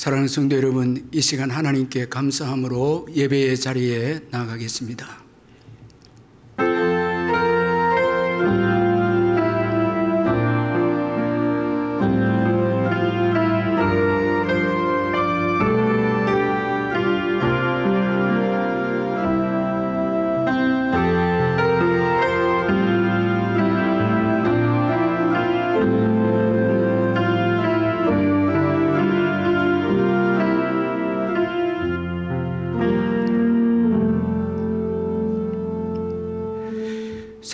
사랑하는 성도 여러분, 이 시간 하나님께 감사함으로 예배의 자리에 나아가겠습니다.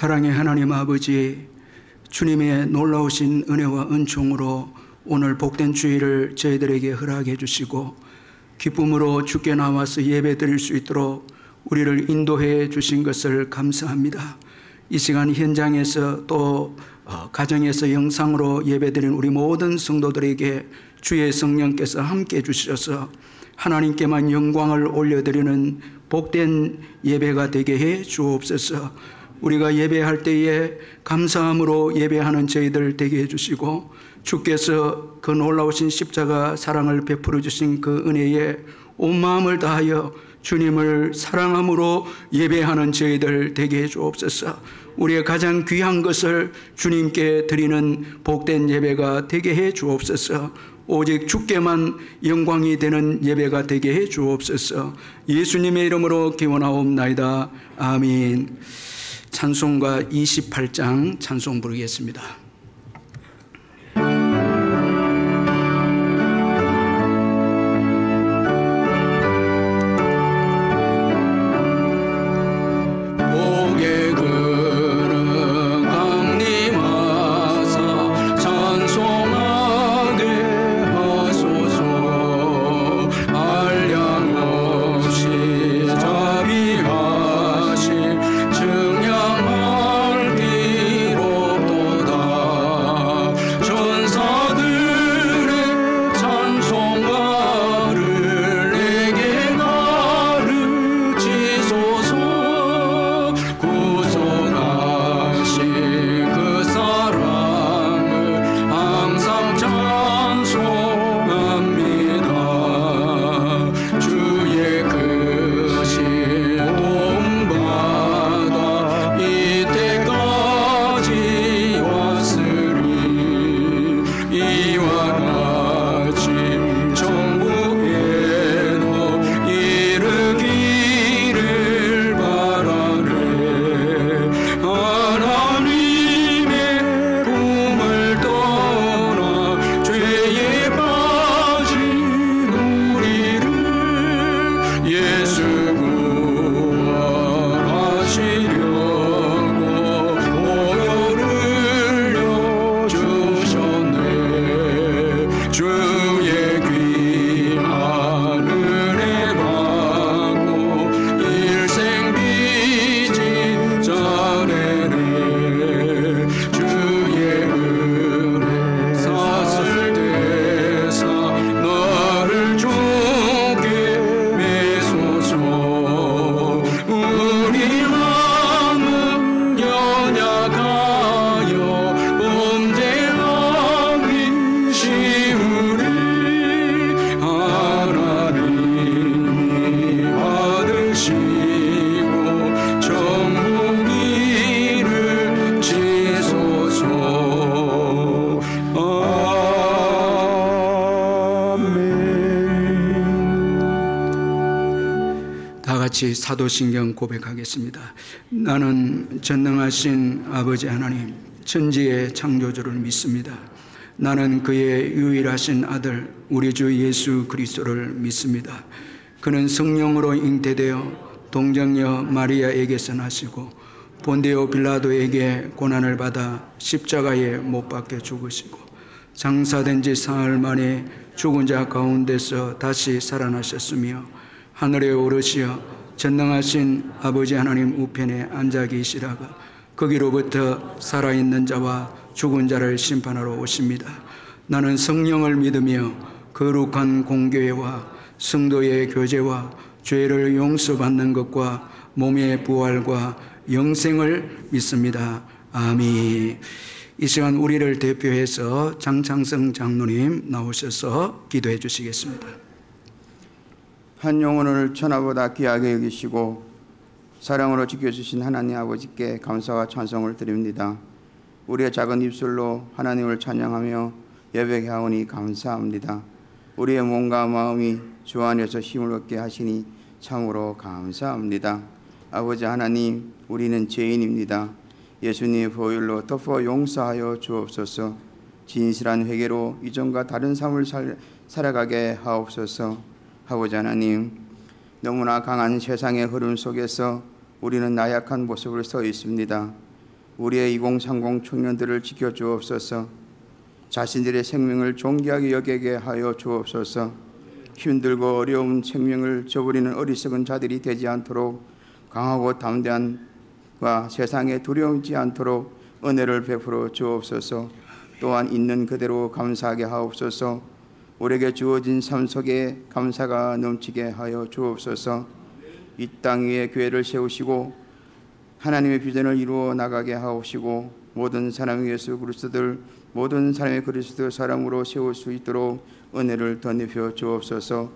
사랑의 하나님 아버지, 주님의 놀라우신 은혜와 은총으로 오늘 복된 주일을 저희들에게 허락해 주시고 기쁨으로 주께 나와서 예배 드릴 수 있도록 우리를 인도해 주신 것을 감사합니다. 이 시간 현장에서 또 가정에서 영상으로 예배 드린 우리 모든 성도들에게 주의 성령께서 함께 해 주셔서 하나님께만 영광을 올려드리는 복된 예배가 되게 해 주옵소서. 우리가 예배할 때에 감사함으로 예배하는 저희들 되게 해주시고 주께서 그 놀라우신 십자가 사랑을 베풀어 주신 그 은혜에 온 마음을 다하여 주님을 사랑함으로 예배하는 저희들 되게 해주옵소서. 우리의 가장 귀한 것을 주님께 드리는 복된 예배가 되게 해주옵소서. 오직 주께만 영광이 되는 예배가 되게 해주옵소서. 예수님의 이름으로 기원하옵나이다. 아멘. 찬송가 28장 찬송 부르겠습니다. 사도신경 고백하겠습니다. 나는 전능하신 아버지 하나님, 천지의 창조주를 믿습니다. 나는 그의 유일하신 아들 우리 주 예수 그리스도를 믿습니다. 그는 성령으로 잉태되어 동정녀 마리아에게서 나시고 본디오 빌라도에게 고난을 받아 십자가에 못 박혀 죽으시고 장사된 지 사흘 만에 죽은 자 가운데서 다시 살아나셨으며 하늘에 오르시어 전능하신 아버지 하나님 우편에 앉아 계시다가 거기로부터 살아있는 자와 죽은 자를 심판하러 오십니다. 나는 성령을 믿으며 거룩한 공교회와 성도의 교제와 죄를 용서받는 것과 몸의 부활과 영생을 믿습니다. 아멘. 이 시간 우리를 대표해서 장창성 장로님 나오셔서 기도해 주시겠습니다. 한 영혼을 천하보다 귀하게 여기시고 사랑으로 지켜주신 하나님 아버지께 감사와 찬송을 드립니다. 우리의 작은 입술로 하나님을 찬양하며 예배하오니 감사합니다. 우리의 몸과 마음이 주 안에서 힘을 얻게 하시니 참으로 감사합니다. 아버지 하나님, 우리는 죄인입니다. 예수님의 보혈로 덮어 용서하여 주옵소서. 진실한 회개로 이전과 다른 삶을 살아가게 하옵소서. 아버지 하나님, 너무나 강한 세상의 흐름 속에서 우리는 나약한 모습을 서 있습니다. 우리의 2030 청년들을 지켜주옵소서. 자신들의 생명을 존귀하게 여기게 하여 주옵소서. 힘들고 어려운 생명을 저버리는 어리석은 자들이 되지 않도록 강하고 담대한과 세상에 두려움지 않도록 은혜를 베풀어 주옵소서. 또한 있는 그대로 감사하게 하옵소서. 우리에게 주어진 삶 속에 감사가 넘치게 하여 주옵소서. 이 땅 위에 교회를 세우시고 하나님의 비전을 이루어 나가게 하옵시고 모든 사람의 예수 그리스도들 모든 사람의 그리스도 사람으로 세울 수 있도록 은혜를 덧입혀 주옵소서.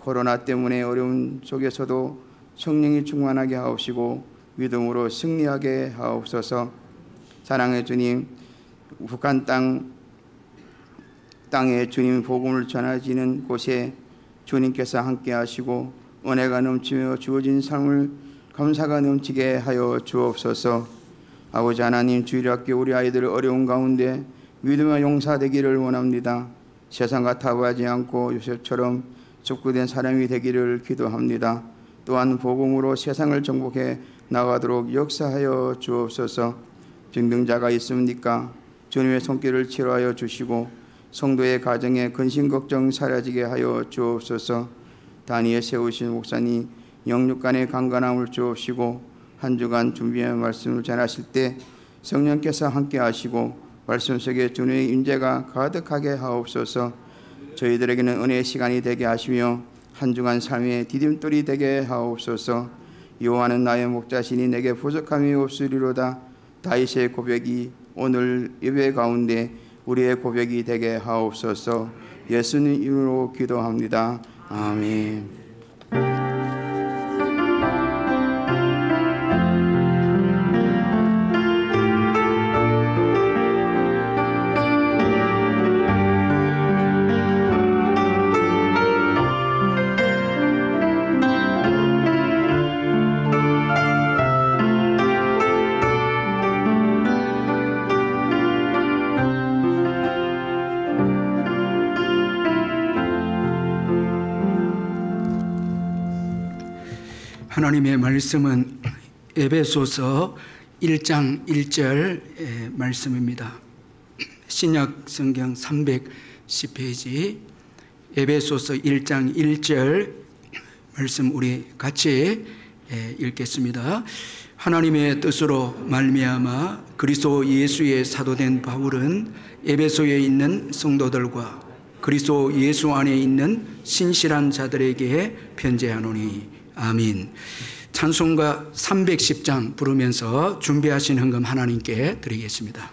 코로나 때문에 어려운 속에서도 성령이 충만하게 하옵시고 믿음으로 승리하게 하옵소서. 사랑의 주님, 북한 땅에 주님 복음을 전하지는 곳에 주님께서 함께 하시고 은혜가 넘치며 주어진 삶을 감사가 넘치게 하여 주옵소서. 아버지 하나님, 주일학교 우리 아이들 어려운 가운데 믿음의 용사되기를 원합니다. 세상과 타협하지 않고 요셉처럼 족구된 사람이 되기를 기도합니다. 또한 복음으로 세상을 정복해 나가도록 역사하여 주옵소서. 병등자가 있습니까? 주님의 손길을 치료하여 주시고 성도의 가정에 근심 걱정 사라지게 하여 주옵소서. 단위에 세우신 목사님 영육간의 강건함을 주옵시고 한 주간 준비한 말씀을 전하실 때 성령께서 함께 하시고 말씀 속에 주님의 임재가 가득하게 하옵소서. 저희들에게는 은혜의 시간이 되게 하시며 한 주간 삶의 디딤돌이 되게 하옵소서. 여호와는 나의 목자시니 내게 부족함이 없으리로다. 다윗의 고백이 오늘 예배 가운데 우리의 고백이 되게 하옵소서. 예수님 이름으로 기도합니다. 아멘. 하나님의 말씀은 에베소서 1장 1절 말씀입니다. 신약 성경 310페이지 에베소서 1장 1절 말씀 우리 같이 읽겠습니다. 하나님의 뜻으로 말미암아 그리스도 예수의 사도된 바울은 에베소에 있는 성도들과 그리스도 예수 안에 있는 신실한 자들에게 편지하노니 아멘. 찬송가 310장 부르면서 준비하신 헌금 하나님께 드리겠습니다.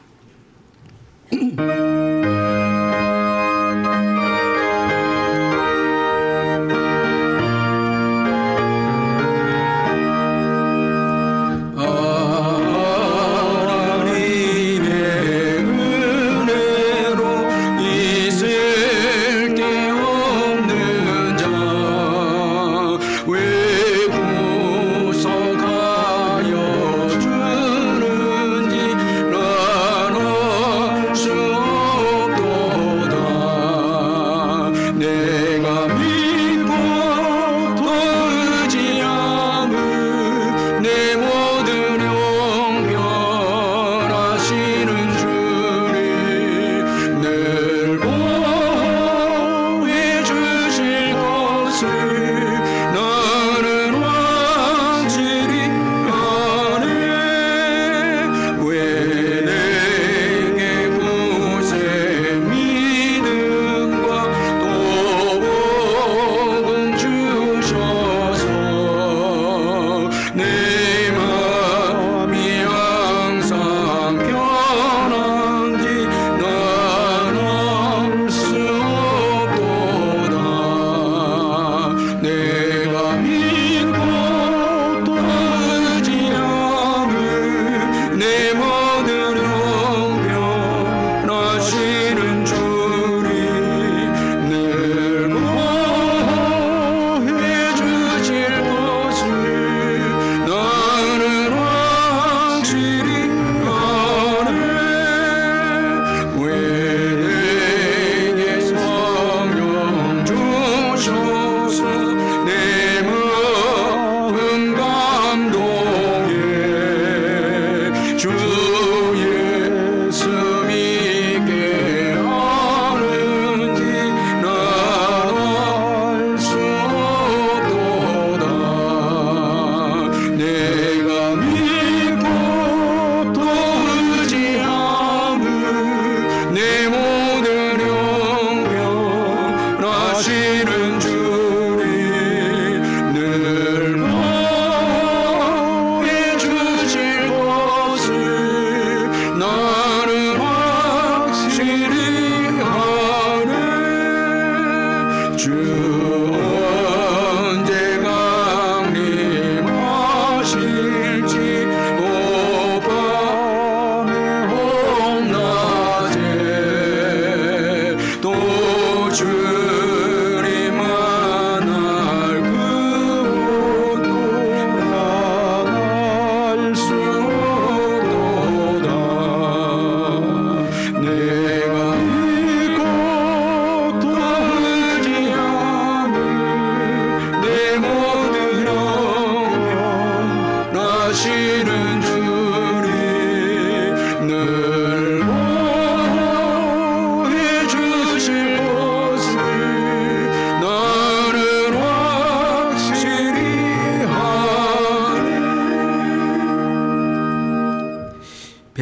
주는지 나눠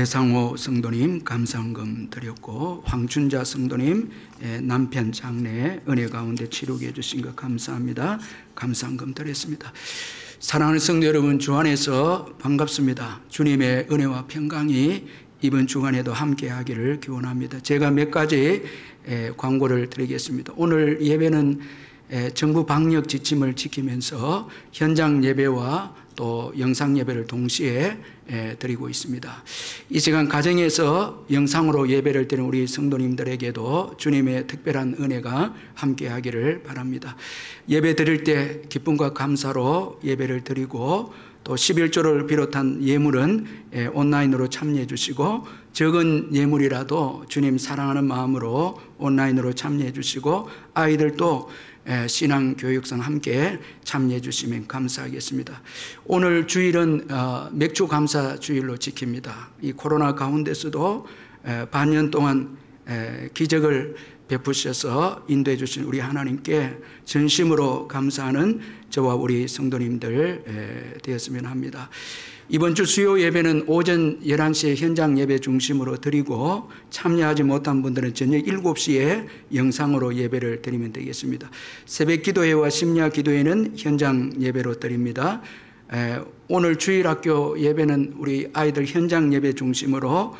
배상호 성도님 감사헌금 드렸고, 황춘자 성도님 남편 장례 은혜 가운데 치르게 해주신 것 감사합니다. 감사헌금 드렸습니다. 사랑하는 성도 여러분, 주 안에서 반갑습니다. 주님의 은혜와 평강이 이번 주간에도 함께 하기를 기원합니다. 제가 몇 가지 광고를 드리겠습니다. 오늘 예배는 정부 방역 지침을 지키면서 현장 예배와 또 영상 예배를 동시에 드리고 있습니다. 이 시간 가정에서 영상으로 예배를 드리는 우리 성도님들에게도 주님의 특별한 은혜가 함께 하기를 바랍니다. 예배 드릴 때 기쁨과 감사로 예배를 드리고, 또 11조를 비롯한 예물은 온라인으로 참여해 주시고, 적은 예물이라도 주님 사랑하는 마음으로 온라인으로 참여해 주시고, 아이들도 신앙 교육상 함께 참여해 주시면 감사하겠습니다. 오늘 주일은 맥주 감사 주일로 지킵니다. 이 코로나 가운데서도 반년 동안 기적을 베푸셔서 인도해 주신 우리 하나님께 전심으로 감사하는 저와 우리 성도님들 되었으면 합니다. 이번 주 수요 예배는 오전 11시에 현장 예배 중심으로 드리고, 참여하지 못한 분들은 저녁 7시에 영상으로 예배를 드리면 되겠습니다. 새벽 기도회와 심야 기도회는 현장 예배로 드립니다. 오늘 주일학교 예배는 우리 아이들 현장 예배 중심으로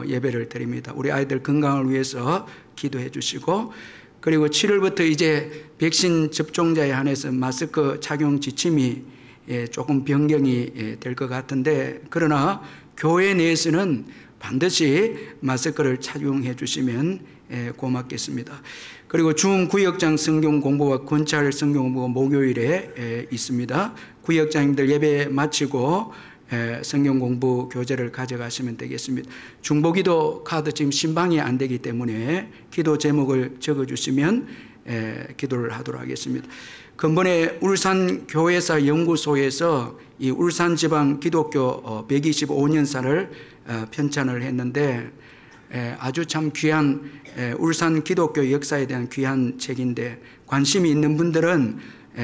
예배를 드립니다. 우리 아이들 건강을 위해서 기도해 주시고, 그리고 7월부터 이제 백신 접종자에 한해서 마스크 착용 지침이 조금 변경이 될 것 같은데, 그러나 교회 내에서는 반드시 마스크를 착용해 주시면 고맙겠습니다. 그리고 중구역장 성경 공부와 권찰 성경 공부가 목요일에 있습니다. 구역장님들 예배 마치고 성경 공부 교재를 가져가시면 되겠습니다. 중보기도 카드 지금 신방이 안 되기 때문에 기도 제목을 적어주시면 기도를 하도록 하겠습니다. 근본에 울산교회사 연구소에서 이 울산지방 기독교 125년사를 편찬을 했는데, 아주 참 귀한 울산 기독교 역사에 대한 귀한 책인데, 관심이 있는 분들은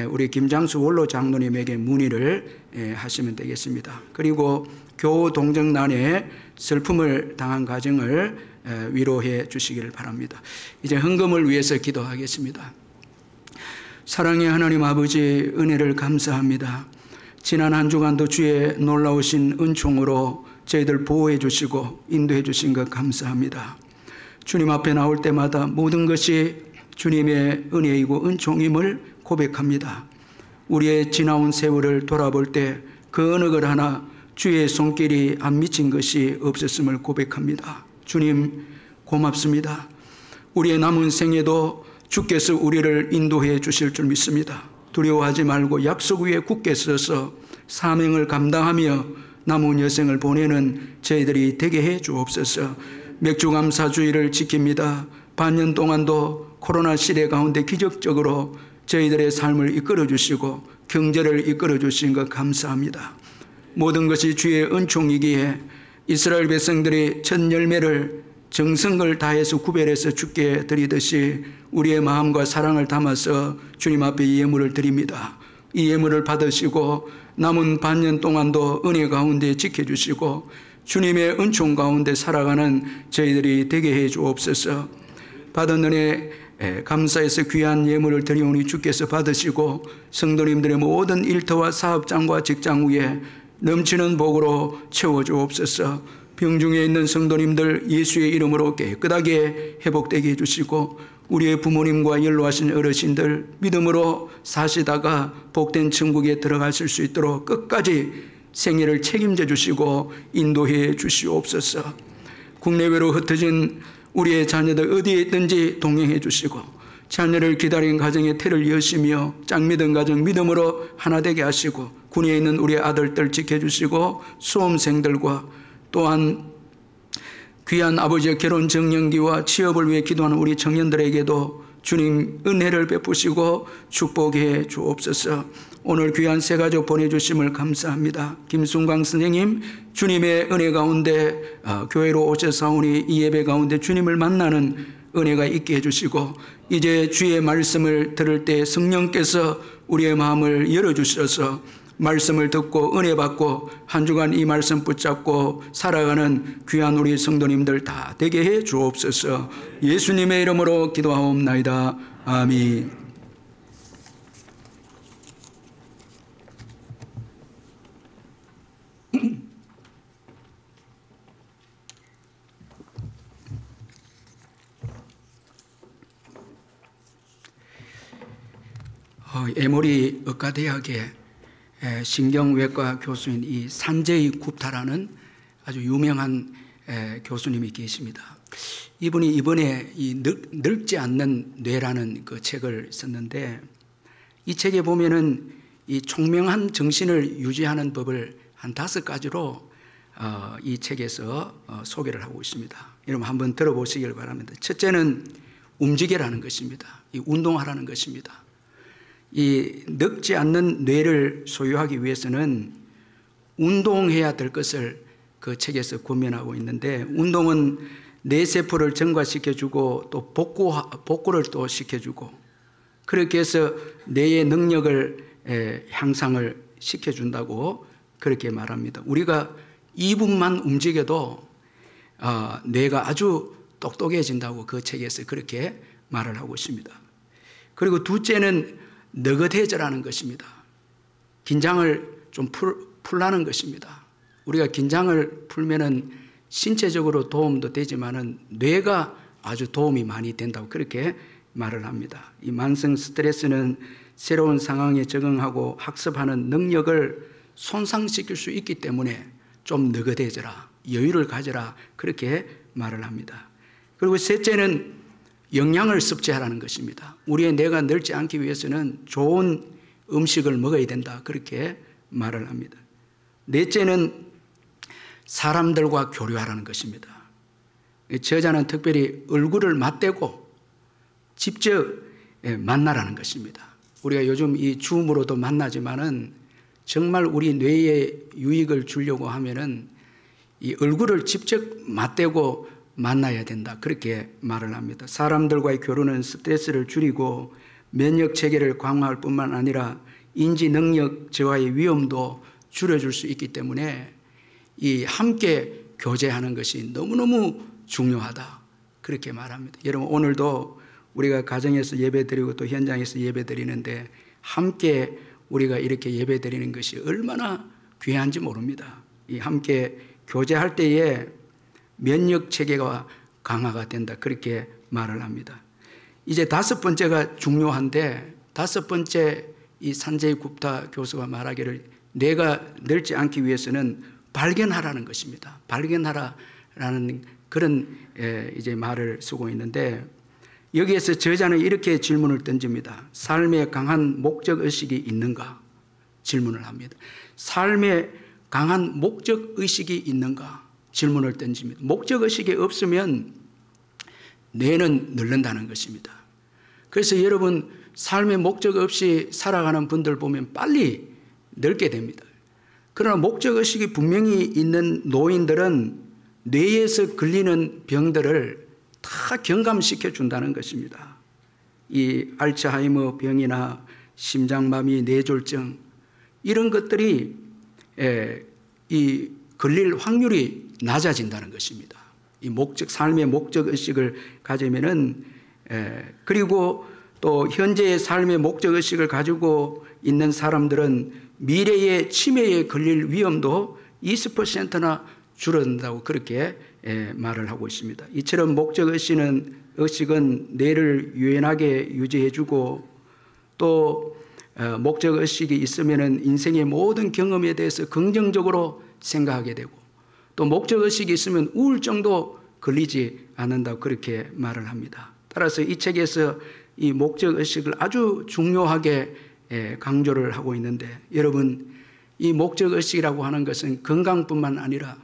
우리 김장수 원로 장로님에게 문의를 하시면 되겠습니다. 그리고 교동정난에 슬픔을 당한 가정을 위로해 주시기를 바랍니다. 이제 헌금을 위해서 기도하겠습니다. 사랑의 하나님 아버지, 은혜를 감사합니다. 지난 한 주간도 주의 놀라우신 은총으로 저희들 보호해 주시고 인도해 주신 것 감사합니다. 주님 앞에 나올 때마다 모든 것이 주님의 은혜이고 은총임을 고백합니다. 우리의 지나온 세월을 돌아볼 때 그 어느 것 하나 주의 손길이 안 미친 것이 없었음을 고백합니다. 주님 고맙습니다. 우리의 남은 생에도 주께서 우리를 인도해 주실 줄 믿습니다. 두려워하지 말고 약속 위에 굳게 서서 사명을 감당하며 남은 여생을 보내는 저희들이 되게 해 주옵소서. 맥주감사주의를 지킵니다. 반년 동안도 코로나 시대 가운데 기적적으로 저희들의 삶을 이끌어 주시고 경제를 이끌어 주신 것 감사합니다. 모든 것이 주의 은총이기에 이스라엘 백성들이 첫 열매를 정성을 다해서 구별해서 주께 드리듯이 우리의 마음과 사랑을 담아서 주님 앞에 이 예물을 드립니다. 이 예물을 받으시고 남은 반년 동안도 은혜 가운데 지켜주시고 주님의 은총 가운데 살아가는 저희들이 되게 해 주옵소서. 받은 은혜 감사해서 귀한 예물을 드리오니 주께서 받으시고 성도님들의 모든 일터와 사업장과 직장 위에 넘치는 복으로 채워주옵소서. 병중에 있는 성도님들 예수의 이름으로 깨끗하게 회복되게 해주시고 우리의 부모님과 연로하신 어르신들 믿음으로 사시다가 복된 천국에 들어가실 수 있도록 끝까지 생애를 책임져 주시고 인도해 주시옵소서. 국내외로 흩어진 우리의 자녀들 어디에 있든지 동행해 주시고 자녀를 기다린 가정의 태를 여시며 짝믿은 가정 믿음으로 하나 되게 하시고 군에 있는 우리 아들들 지켜주시고 수험생들과 또한 귀한 아버지의 결혼 정년기와 취업을 위해 기도하는 우리 청년들에게도 주님 은혜를 베푸시고 축복해 주옵소서. 오늘 귀한 새 가족 보내주심을 감사합니다. 김순광 선생님 주님의 은혜 가운데 교회로 오셔사오니 이 예배 가운데 주님을 만나는 은혜가 있게 해주시고 이제 주의 말씀을 들을 때 성령께서 우리의 마음을 열어주셔서 말씀을 듣고 은혜 받고 한 주간 이 말씀 붙잡고 살아가는 귀한 우리 성도님들 다 되게 해 주옵소서. 예수님의 이름으로 기도하옵나이다. 아멘. 에모리 의과대학의 신경외과 교수인 이 산제이 굽타라는 아주 유명한 교수님이 계십니다. 이분이 이번에 이 늙지 않는 뇌라는 그 책을 썼는데, 이 책에 보면은 이 총명한 정신을 유지하는 법을 한 5가지로 이 책에서 소개를 하고 있습니다. 여러분 한번 들어보시길 바랍니다. 첫째는 움직이라는 것입니다. 이 운동하라는 것입니다. 이 늙지 않는 뇌를 소유하기 위해서는 운동해야 될 것을 그 책에서 권면하고 있는데, 운동은 뇌세포를 증가시켜주고 또 복구를 또 시켜주고, 그렇게 해서 뇌의 능력을 향상을 시켜준다고 그렇게 말합니다. 우리가 2분만 움직여도 뇌가 아주 똑똑해진다고 그 책에서 그렇게 말을 하고 있습니다. 그리고 둘째는 너긋해져라는 것입니다. 긴장을 좀 풀라는 것입니다. 우리가 긴장을 풀면은 신체적으로 도움도 되지만은 뇌가 아주 도움이 많이 된다고 그렇게 말을 합니다. 이 만성 스트레스는 새로운 상황에 적응하고 학습하는 능력을 손상시킬 수 있기 때문에 좀 너긋해져라, 여유를 가져라, 그렇게 말을 합니다. 그리고 셋째는 영양을 섭취하라는 것입니다. 우리의 뇌가 늙지 않기 위해서는 좋은 음식을 먹어야 된다, 그렇게 말을 합니다. 넷째는 사람들과 교류하라는 것입니다. 저자는 특별히 얼굴을 맞대고 직접 만나라는 것입니다. 우리가 요즘 이 줌으로도 만나지만은 정말 우리 뇌에 유익을 주려고 하면은 이 얼굴을 직접 맞대고 만나야 된다, 그렇게 말을 합니다. 사람들과의 교류는 스트레스를 줄이고 면역 체계를 강화할 뿐만 아니라 인지 능력 저하의 위험도 줄여줄 수 있기 때문에 이 함께 교제하는 것이 너무너무 중요하다, 그렇게 말합니다. 여러분 오늘도 우리가 가정에서 예배드리고 또 현장에서 예배드리는데 함께 우리가 이렇게 예배드리는 것이 얼마나 귀한지 모릅니다. 이 함께 교제할 때에 면역 체계가 강화가 된다, 그렇게 말을 합니다. 이제 5번째가 중요한데, 5번째 이 산제이 굽타 교수가 말하기를 뇌가 늙지 않기 위해서는 발견하라는 것입니다. 발견하라라는 그런 이제 말을 쓰고 있는데, 여기에서 저자는 이렇게 질문을 던집니다. 삶에 강한 목적의식이 있는가? 질문을 합니다. 삶에 강한 목적의식이 있는가? 질문을 던집니다. 목적의식이 없으면 뇌는 늙는다는 것입니다. 그래서 여러분 삶의 목적 없이 살아가는 분들 보면 빨리 늙게 됩니다. 그러나 목적의식이 분명히 있는 노인들은 뇌에서 걸리는 병들을 다 경감시켜 준다는 것입니다. 이 알츠하이머 병이나 심장마비, 뇌졸중 이런 것들이 이 걸릴 확률이 낮아진다는 것입니다. 이 삶의 목적의식을 가지면은 그리고 또 현재의 삶의 목적의식을 가지고 있는 사람들은 미래의 치매에 걸릴 위험도 20%나 줄어든다고 그렇게 말을 하고 있습니다. 이처럼 목적의식은 뇌를 유연하게 유지해주고 또 목적의식이 있으면은 인생의 모든 경험에 대해서 긍정적으로 생각하게 되고 또 목적의식이 있으면 우울증도 걸리지 않는다고 그렇게 말을 합니다. 따라서 이 책에서 이 목적의식을 아주 중요하게 강조를 하고 있는데, 여러분 이 목적의식이라고 하는 것은 건강뿐만 아니라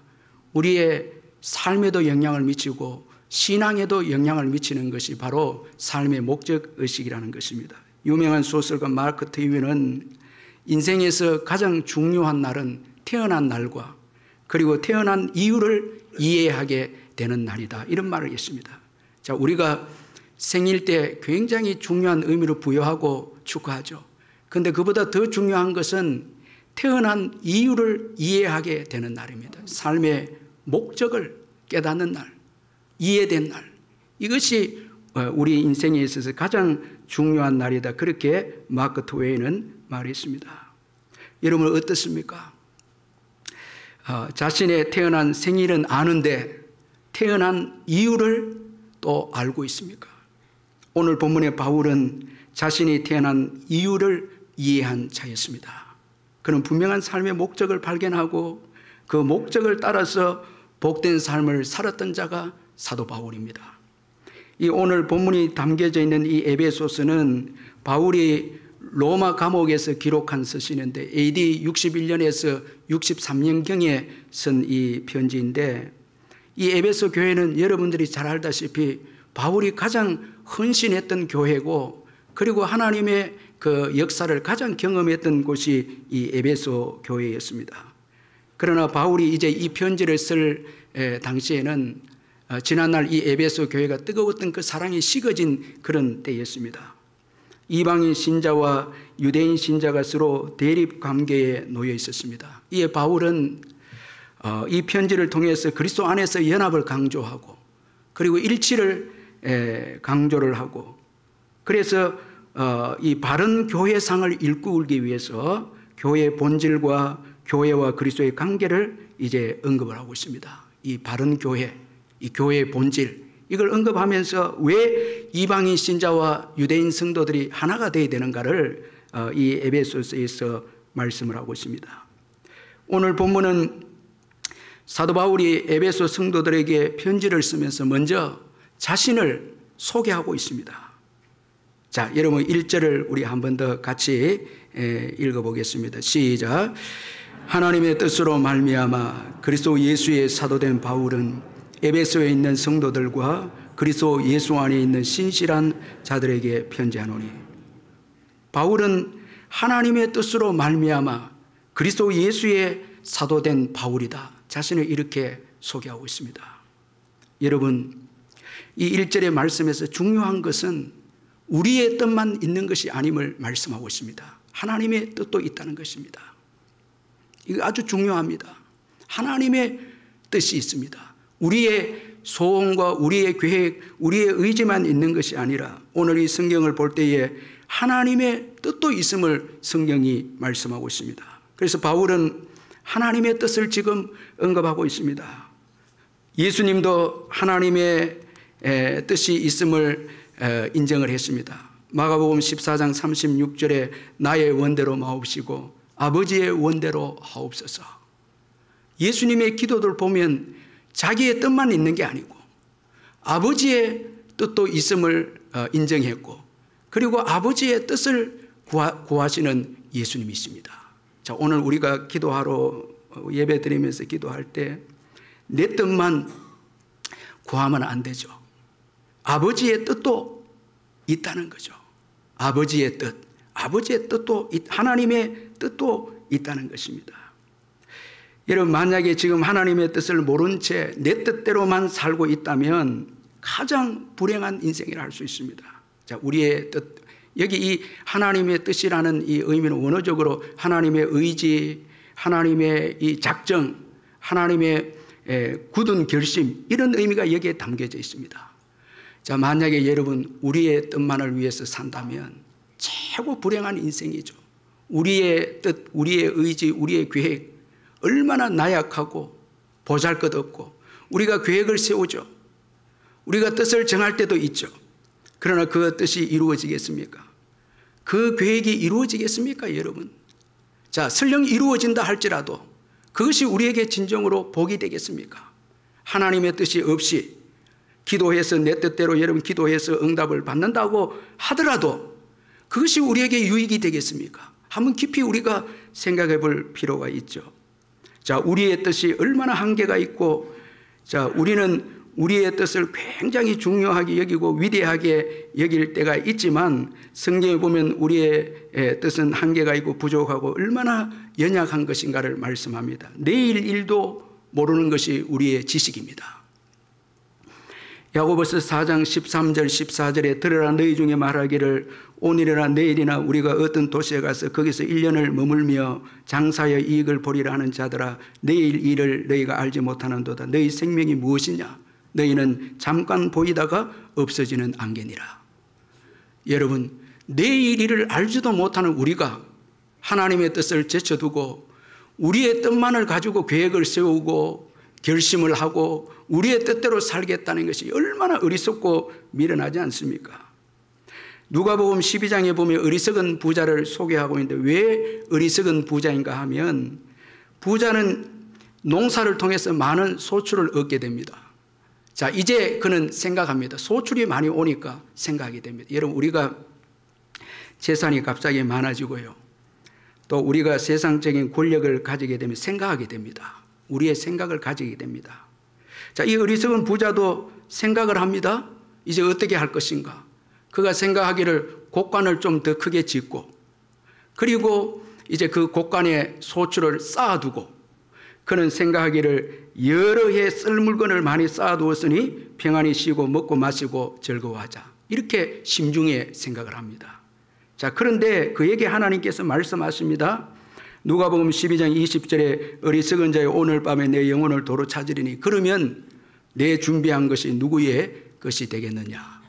우리의 삶에도 영향을 미치고 신앙에도 영향을 미치는 것이 바로 삶의 목적의식이라는 것입니다. 유명한 소설가 마크 트웨인은 인생에서 가장 중요한 날은 태어난 날과 그리고 태어난 이유를 이해하게 되는 날이다, 이런 말을 했습니다. 자, 우리가 생일 때 굉장히 중요한 의미를 부여하고 축하하죠. 그런데 그보다 더 중요한 것은 태어난 이유를 이해하게 되는 날입니다. 삶의 목적을 깨닫는 날, 이해된 날. 이것이 우리 인생에 있어서 가장 중요한 날이다. 그렇게 마크 트웨이는 말했습니다. 여러분 어떻습니까? 자신의 태어난 생일은 아는데 태어난 이유를 또 알고 있습니까? 오늘 본문의 바울은 자신이 태어난 이유를 이해한 자였습니다. 그는 분명한 삶의 목적을 발견하고 그 목적을 따라서 복된 삶을 살았던 자가 사도 바울입니다. 이 오늘 본문이 담겨져 있는 이 에베소서는 바울이 로마 감옥에서 기록한 서신인데 AD 61년에서 63년경에 쓴 이 편지인데, 이 에베소 교회는 여러분들이 잘 알다시피 바울이 가장 헌신했던 교회고, 그리고 하나님의 그 역사를 가장 경험했던 곳이 이 에베소 교회였습니다. 그러나 바울이 이제 이 편지를 쓸 당시에는 지난날 이 에베소 교회가 뜨거웠던 그 사랑이 식어진 그런 때였습니다. 이방인 신자와 유대인 신자가 서로 대립 관계에 놓여 있었습니다. 이에 바울은 이 편지를 통해서 그리스도 안에서 연합을 강조하고, 그리고 일치를 강조를 하고, 그래서 이 바른 교회상을 일구기 위해서 교회의 본질과 교회와 그리스도의 관계를 이제 언급을 하고 있습니다. 이 바른 교회, 이 교회의 본질, 이걸 언급하면서 왜 이방인 신자와 유대인 성도들이 하나가 되어야 되는가를 이 에베소서에서 말씀을 하고 있습니다. 오늘 본문은 사도 바울이 에베소 성도들에게 편지를 쓰면서 먼저 자신을 소개하고 있습니다. 자, 여러분 1절을 우리 한 번 더 같이 읽어보겠습니다. 시작. 하나님의 뜻으로 말미암아 그리스도 예수의 사도된 바울은 에베소에 있는 성도들과 그리스도 예수 안에 있는 신실한 자들에게 편지하노니. 바울은 하나님의 뜻으로 말미암아 그리스도 예수의 사도된 바울이다. 자신을 이렇게 소개하고 있습니다. 여러분, 이 1절의 말씀에서 중요한 것은 우리의 뜻만 있는 것이 아님을 말씀하고 있습니다. 하나님의 뜻도 있다는 것입니다. 이거 아주 중요합니다. 하나님의 뜻이 있습니다. 우리의 소원과 우리의 계획, 우리의 의지만 있는 것이 아니라 오늘 이 성경을 볼 때에 하나님의 뜻도 있음을 성경이 말씀하고 있습니다. 그래서 바울은 하나님의 뜻을 지금 언급하고 있습니다. 예수님도 하나님의 뜻이 있음을 인정을 했습니다. 마가복음 14장 36절에 나의 원대로 마옵시고 아버지의 원대로 하옵소서. 예수님의 기도들 보면 자기의 뜻만 있는 게 아니고 아버지의 뜻도 있음을 인정했고, 그리고 아버지의 뜻을 구하시는 예수님이십니다. 자, 오늘 우리가 기도하러 예배 드리면서 기도할 때 내 뜻만 구하면 안 되죠. 아버지의 뜻도 있다는 거죠. 아버지의 뜻, 아버지의 뜻도, 하나님의 뜻도 있다는 것입니다. 여러분, 만약에 지금 하나님의 뜻을 모른 채 내 뜻대로만 살고 있다면 가장 불행한 인생이라 할 수 있습니다. 자, 우리의 뜻, 여기 이 하나님의 뜻이라는 이 의미는 원어적으로 하나님의 의지, 하나님의 이 작정, 하나님의 굳은 결심, 이런 의미가 여기에 담겨져 있습니다. 자, 만약에 여러분 우리의 뜻만을 위해서 산다면 최고 불행한 인생이죠. 우리의 뜻, 우리의 의지, 우리의 계획, 얼마나 나약하고 보잘것없고, 우리가 계획을 세우죠. 우리가 뜻을 정할 때도 있죠. 그러나 그 뜻이 이루어지겠습니까? 그 계획이 이루어지겠습니까, 여러분? 자, 설령 이루어진다 할지라도 그것이 우리에게 진정으로 복이 되겠습니까? 하나님의 뜻이 없이 기도해서 내 뜻대로 여러분 기도해서 응답을 받는다고 하더라도 그것이 우리에게 유익이 되겠습니까? 한번 깊이 우리가 생각해 볼 필요가 있죠. 자, 우리의 뜻이 얼마나 한계가 있고, 자, 우리는 우리의 뜻을 굉장히 중요하게 여기고 위대하게 여길 때가 있지만 성경에 보면 우리의 뜻은 한계가 있고 부족하고 얼마나 연약한 것인가를 말씀합니다. 내일 일도 모르는 것이 우리의 지식입니다. 야고보서 4장 13절 14절에 들으라 너희 중에 말하기를 오늘이나 내일이나 우리가 어떤 도시에 가서 거기서 1년을 머물며 장사의 이익을 보리라 하는 자들아 내일 일을 너희가 알지 못하는도다. 너희 생명이 무엇이냐? 너희는 잠깐 보이다가 없어지는 안개니라. 여러분, 내일 일을 알지도 못하는 우리가 하나님의 뜻을 제쳐두고 우리의 뜻만을 가지고 계획을 세우고 결심을 하고 우리의 뜻대로 살겠다는 것이 얼마나 어리석고 미련하지 않습니까? 누가복음 12장에 보면 어리석은 부자를 소개하고 있는데 왜 어리석은 부자인가 하면 부자는 농사를 통해서 많은 소출을 얻게 됩니다. 자, 이제 그는 생각합니다. 소출이 많이 오니까 생각하게 됩니다. 여러분, 우리가 재산이 갑자기 많아지고요. 또 우리가 세상적인 권력을 가지게 되면 생각하게 됩니다. 우리의 생각을 가지게 됩니다. 자, 이 어리석은 부자도 생각을 합니다. 이제 어떻게 할 것인가? 그가 생각하기를 곡간을 좀 더 크게 짓고 그리고 이제 그 곡간에 소출을 쌓아두고 그는 생각하기를 여러 해 쓸 물건을 많이 쌓아두었으니 평안히 쉬고 먹고 마시고 즐거워하자. 이렇게 심중에 생각을 합니다. 자, 그런데 그에게 하나님께서 말씀하십니다. 누가복음 12장 20절에 어리석은 자의 오늘 밤에 내 영혼을 도로 찾으리니 그러면 내 준비한 것이 누구의 것이 되겠느냐.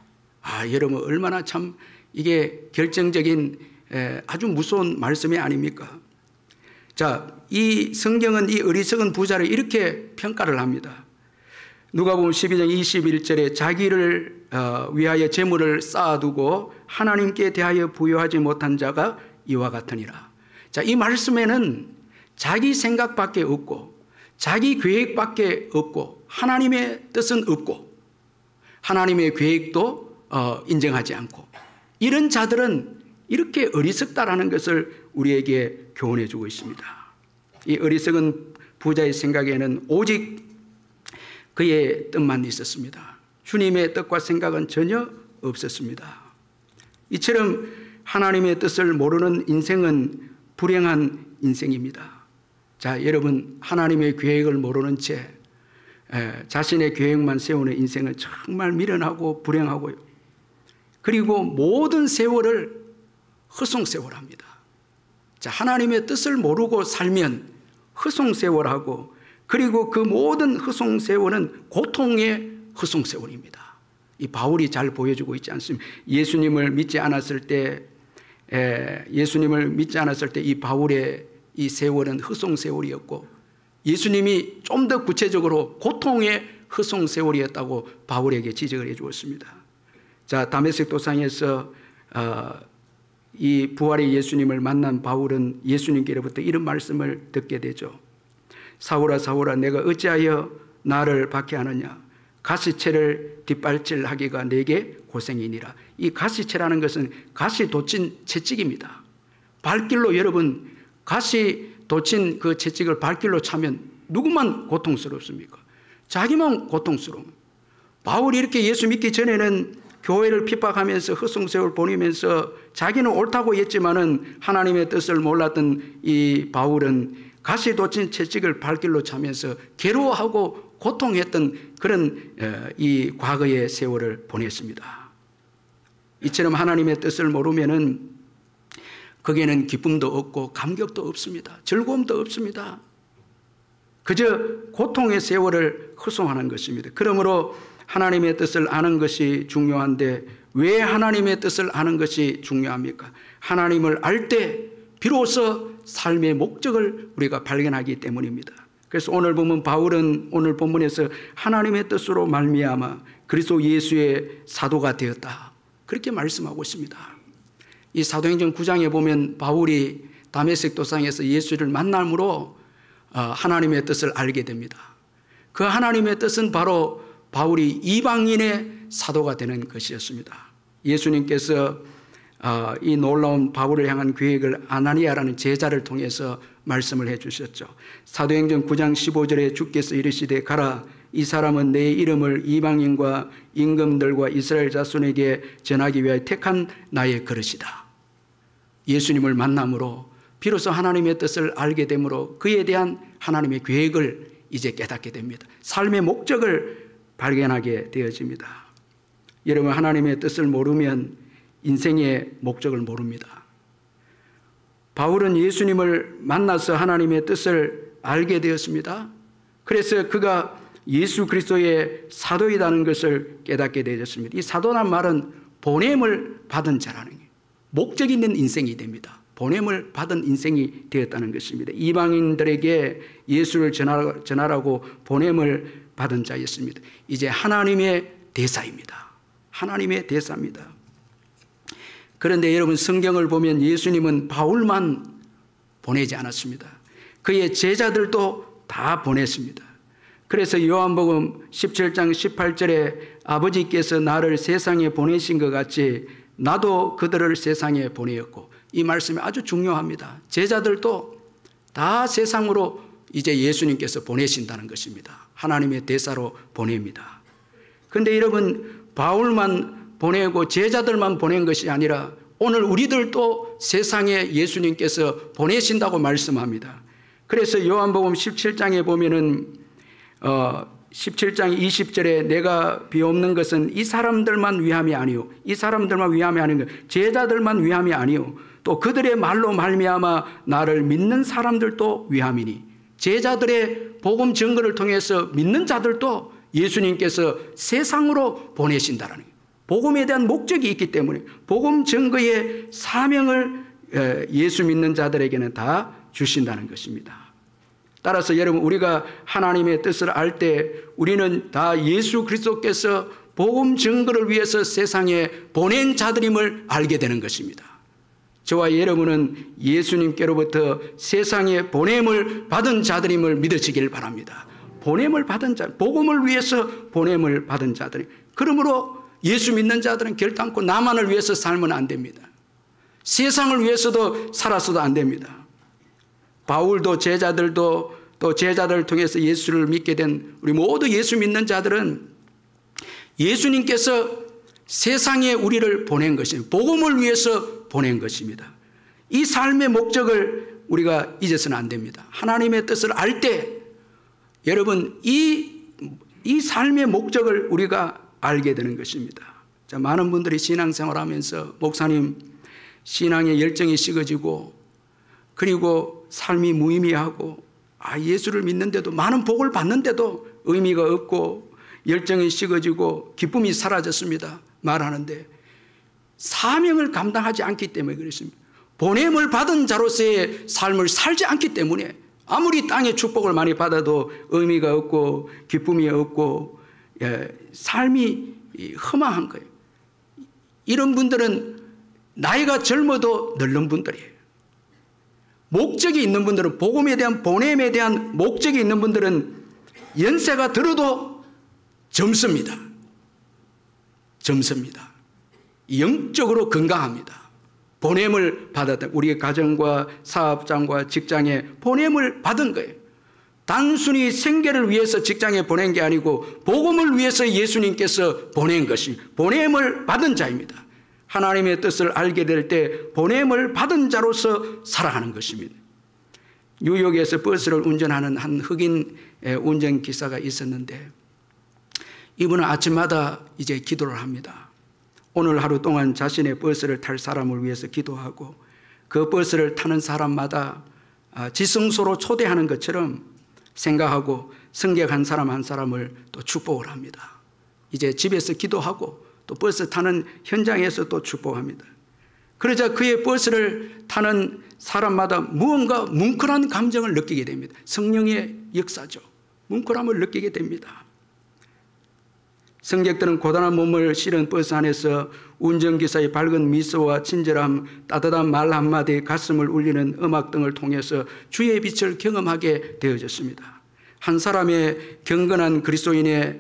아, 여러분 얼마나 참 이게 결정적인 아주 무서운 말씀이 아닙니까? 자, 이 성경은 이 어리석은 부자를 이렇게 평가를 합니다. 누가복음 12장 21절에 자기를 위하여 재물을 쌓아두고 하나님께 대하여 부여하지 못한 자가 이와 같으니라. 자, 이 말씀에는 자기 생각밖에 없고 자기 계획밖에 없고 하나님의 뜻은 없고 하나님의 계획도 인정하지 않고 이런 자들은 이렇게 어리석다라는 것을 우리에게 교훈해 주고 있습니다. 이 어리석은 부자의 생각에는 오직 그의 뜻만 있었습니다. 주님의 뜻과 생각은 전혀 없었습니다. 이처럼 하나님의 뜻을 모르는 인생은 불행한 인생입니다. 자, 여러분, 하나님의 계획을 모르는 채 자신의 계획만 세우는 인생은 정말 미련하고 불행하고요. 그리고 모든 세월을 허송세월합니다. 자, 하나님의 뜻을 모르고 살면 허송세월하고 그리고 그 모든 허송세월은 고통의 허송세월입니다. 이 바울이 잘 보여주고 있지 않습니까? 예수님을 믿지 않았을 때 이 바울의 이 세월은 허송세월이었고 예수님이 좀 더 구체적으로 고통의 허송세월이었다고 바울에게 지적을 해 주었습니다. 자, 다메섹 도상에서 이 부활의 예수님을 만난 바울은 예수님께로부터 이런 말씀을 듣게 되죠. 사울아 사울아 내가 어찌하여 나를 박해하느냐. 가시채를 뒷발질하기가 내게 고생이니라. 이 가시채라는 것은 가시 돋친 채찍입니다. 발길로 여러분 가시 돋친 그 채찍을 발길로 차면 누구만 고통스럽습니까? 자기만 고통스러워. 바울이 이렇게 예수 믿기 전에는 교회를 핍박하면서 허송세월 보내면서 자기는 옳다고 했지만은 하나님의 뜻을 몰랐던 이 바울은 가시 돋친 채찍을 발길로 차면서 괴로워하고 고통했던 그런 이 과거의 세월을 보냈습니다. 이처럼 하나님의 뜻을 모르면은 거기에는 기쁨도 없고 감격도 없습니다. 즐거움도 없습니다. 그저 고통의 세월을 허송하는 것입니다. 그러므로 하나님의 뜻을 아는 것이 중요한데 왜 하나님의 뜻을 아는 것이 중요합니까? 하나님을 알 때 비로소 삶의 목적을 우리가 발견하기 때문입니다. 그래서 오늘 보면 바울은 오늘 본문에서 하나님의 뜻으로 말미암아 그리스도 예수의 사도가 되었다. 그렇게 말씀하고 있습니다. 이 사도행전 9장에 보면 바울이 다메섹 도상에서 예수를 만남으로 하나님의 뜻을 알게 됩니다. 그 하나님의 뜻은 바로 바울이 이방인의 사도가 되는 것이었습니다. 예수님께서 이 놀라운 바울을 향한 계획을 아나니아라는 제자를 통해서 말씀을 해 주셨죠. 사도행전 9장 15절에 주께서 이르시되 가라 이 사람은 내 이름을 이방인과 임금들과 이스라엘 자손에게 전하기 위하여 택한 나의 그릇이다. 예수님을 만남으로 비로소 하나님의 뜻을 알게 되므로 그에 대한 하나님의 계획을 이제 깨닫게 됩니다. 삶의 목적을 발견하게 되어집니다. 여러분, 하나님의 뜻을 모르면 인생의 목적을 모릅니다. 바울은 예수님을 만나서 하나님의 뜻을 알게 되었습니다. 그래서 그가 예수 그리스도의 사도이라는 것을 깨닫게 되었습니다. 이 사도란 말은 보냄을 받은 자라는 게 목적 있는 인생이 됩니다. 보냄을 받은 인생이 되었다는 것입니다. 이방인들에게 예수를 전하라고 보냄을 받은 자였습니다. 이제 하나님의 대사입니다. 하나님의 대사입니다. 그런데 여러분, 성경을 보면 예수님은 바울만 보내지 않았습니다. 그의 제자들도 다 보냈습니다. 그래서 요한복음 17장 18절에 아버지께서 나를 세상에 보내신 것 같이 나도 그들을 세상에 보내었고, 이 말씀이 아주 중요합니다. 제자들도 다 세상으로 이제 예수님께서 보내신다는 것입니다. 하나님의 대사로 보냅니다. 그런데 여러분, 바울만 보내고 제자들만 보낸 것이 아니라 오늘 우리들도 세상에 예수님께서 보내신다고 말씀합니다. 그래서 요한복음 17장에 보면은 17장 20절에 내가 비옵는 것은 이 사람들만 위함이 아니요, 이 사람들만 위함이 아닌 것, 제자들만 위함이 아니요, 또 그들의 말로 말미암아 나를 믿는 사람들도 위함이니, 제자들의 복음 증거를 통해서 믿는 자들도 예수님께서 세상으로 보내신다는 거예요. 복음에 대한 목적이 있기 때문에 복음 증거의 사명을 예수 믿는 자들에게는 다 주신다는 것입니다. 따라서 여러분, 우리가 하나님의 뜻을 알 때 우리는 다 예수 그리스도께서 복음 증거를 위해서 세상에 보낸 자들임을 알게 되는 것입니다. 저와 여러분은 예수님께로부터 세상에 보냄을 받은 자들임을 믿으시길 바랍니다. 보냄을 받은 자, 복음을 위해서 보냄을 받은 자들. 그러므로 예수 믿는 자들은 결단코 나만을 위해서 살면 안 됩니다. 세상을 위해서도 살아서도 안 됩니다. 바울도 제자들도 또 제자들을 통해서 예수를 믿게 된 우리 모두 예수 믿는 자들은 예수님께서 세상에 우리를 보낸 것입니다. 복음을 위해서 보낸 것입니다. 이 삶의 목적을 우리가 잊어서는 안 됩니다. 하나님의 뜻을 알 때 여러분, 이 삶의 목적을 우리가 알게 되는 것입니다. 자, 많은 분들이 신앙생활하면서 목사님, 신앙의 열정이 식어지고 그리고 삶이 무의미하고 예수를 믿는데도 많은 복을 받는데도 의미가 없고 열정이 식어지고 기쁨이 사라졌습니다 말하는데, 사명을 감당하지 않기 때문에 그렇습니다. 보냄을 받은 자로서의 삶을 살지 않기 때문에 아무리 땅의 축복을 많이 받아도 의미가 없고 기쁨이 없고 삶이 허망한 거예요. 이런 분들은 나이가 젊어도 늙는 분들이에요. 목적이 있는 분들은, 복음에 대한 보냄에 대한 목적이 있는 분들은 연세가 들어도 젊습니다. 젊습니다. 영적으로 건강합니다. 보냄을 받았다. 우리의 가정과 사업장과 직장에 보냄을 받은 거예요. 단순히 생계를 위해서 직장에 보낸 게 아니고 복음을 위해서 예수님께서 보낸 것이 보냄을 받은 자입니다. 하나님의 뜻을 알게 될 때 보냄을 받은 자로서 살아가는 것입니다. 뉴욕에서 버스를 운전하는 한 흑인 운전기사가 있었는데, 이분은 아침마다 이제 기도를 합니다. 오늘 하루 동안 자신의 버스를 탈 사람을 위해서 기도하고 그 버스를 타는 사람마다 지성소로 초대하는 것처럼 생각하고 승객 한 사람 한 사람을 또 축복을 합니다. 이제 집에서 기도하고 또 버스 타는 현장에서 또 축복합니다. 그러자 그의 버스를 타는 사람마다 무언가 뭉클한 감정을 느끼게 됩니다. 성령의 역사죠. 뭉클함을 느끼게 됩니다. 승객들은 고단한 몸을 실은 버스 안에서 운전기사의 밝은 미소와 친절함, 따뜻한 말 한마디, 가슴을 울리는 음악 등을 통해서 주의 빛을 경험하게 되어졌습니다. 한 사람의 경건한 그리스도인이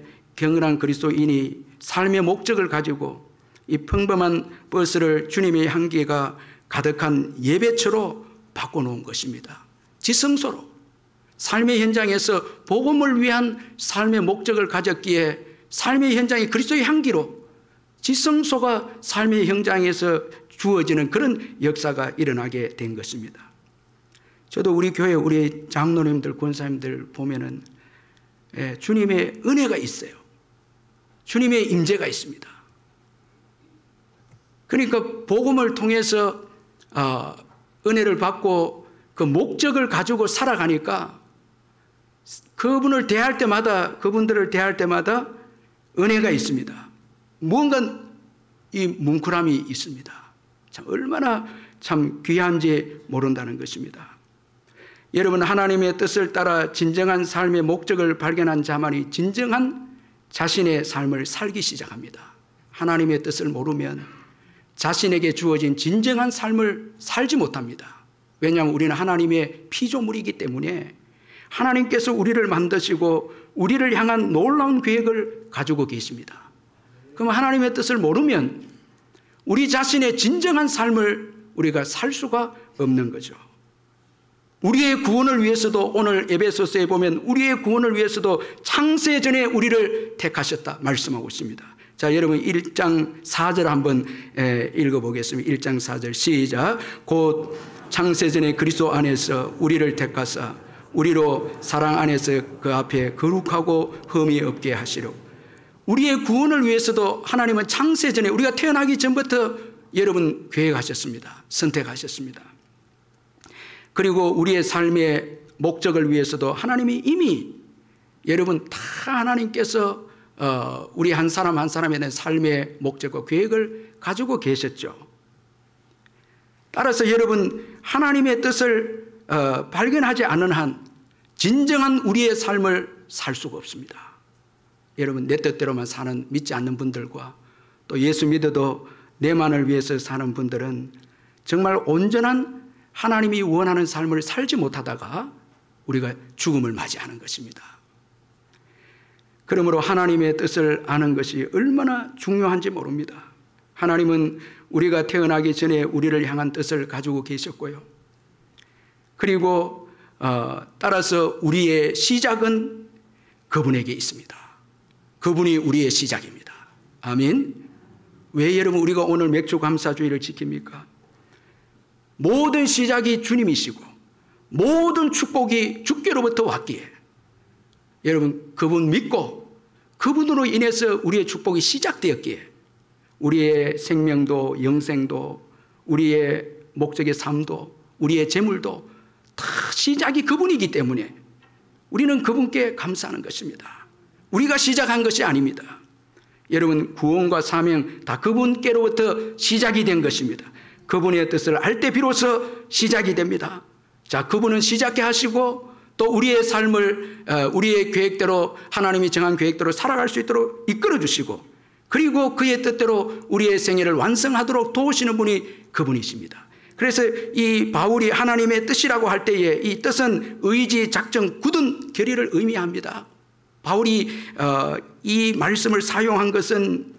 삶의 목적을 가지고 이 평범한 버스를 주님의 향기가 가득한 예배처로 바꿔놓은 것입니다. 지성소로 삶의 현장에서 복음을 위한 삶의 목적을 가졌기에 삶의 현장이 그리스도의 향기로 지성소가 삶의 현장에서 주어지는 그런 역사가 일어나게 된 것입니다. 저도 우리 교회 우리 장로님들 권사님들 보면은 주님의 은혜가 있어요. 주님의 임재가 있습니다. 그러니까 복음을 통해서 은혜를 받고 그 목적을 가지고 살아가니까 그분들을 대할 때마다 은혜가 있습니다. 무언가 이 뭉클함이 있습니다. 참 얼마나 참 귀한지 모른다는 것입니다. 여러분, 하나님의 뜻을 따라 진정한 삶의 목적을 발견한 자만이 진정한 자신의 삶을 살기 시작합니다. 하나님의 뜻을 모르면 자신에게 주어진 진정한 삶을 살지 못합니다. 왜냐하면 우리는 하나님의 피조물이기 때문에 하나님께서 우리를 만드시고 우리를 향한 놀라운 계획을 가지고 계십니다. 그럼 하나님의 뜻을 모르면 우리 자신의 진정한 삶을 우리가 살 수가 없는 거죠. 우리의 구원을 위해서도 오늘 에베소서에 보면 우리의 구원을 위해서도 창세전에 우리를 택하셨다 말씀하고 있습니다. 자, 여러분 1장 4절 한번 읽어보겠습니다. 1장 4절 시작. 곧 창세전에 그리스도 안에서 우리를 택하사 우리로 사랑 안에서 그 앞에 거룩하고 흠이 없게 하시려. 우리의 구원을 위해서도 하나님은 창세전에 우리가 태어나기 전부터 여러분 계획하셨습니다. 선택하셨습니다. 그리고 우리의 삶의 목적을 위해서도 하나님이 이미 여러분 다 하나님께서 우리 한 사람 한 사람에 대한 삶의 목적과 계획을 가지고 계셨죠. 따라서 여러분 하나님의 뜻을 발견하지 않은 한 진정한 우리의 삶을 살 수가 없습니다. 여러분, 내 뜻대로만 사는 믿지 않는 분들과 또 예수 믿어도 내만을 위해서 사는 분들은 정말 온전한 하나님이 원하는 삶을 살지 못하다가 우리가 죽음을 맞이하는 것입니다. 그러므로 하나님의 뜻을 아는 것이 얼마나 중요한지 모릅니다. 하나님은 우리가 태어나기 전에 우리를 향한 뜻을 가지고 계셨고요. 그리고 따라서 우리의 시작은 그분에게 있습니다. 그분이 우리의 시작입니다. 아멘. 왜 여러분 우리가 오늘 맥주 감사주의를 지킵니까? 모든 시작이 주님이시고 모든 축복이 주께로부터 왔기에 여러분 그분 믿고 그분으로 인해서 우리의 축복이 시작되었기에 우리의 생명도 영생도 우리의 목적의 삶도 우리의 재물도 다 시작이 그분이기 때문에 우리는 그분께 감사하는 것입니다. 우리가 시작한 것이 아닙니다. 여러분 구원과 사명 다 그분께로부터 시작이 된 것입니다. 그분의 뜻을 알 때 비로소 시작이 됩니다. 자, 그분은 시작해 하시고 또 우리의 삶을 우리의 계획대로 하나님이 정한 계획대로 살아갈 수 있도록 이끌어 주시고 그리고 그의 뜻대로 우리의 생애를 완성하도록 도우시는 분이 그분이십니다. 그래서 이 바울이 하나님의 뜻이라고 할 때에 이 뜻은 의지, 작정, 굳은 결의를 의미합니다. 바울이 이 말씀을 사용한 것은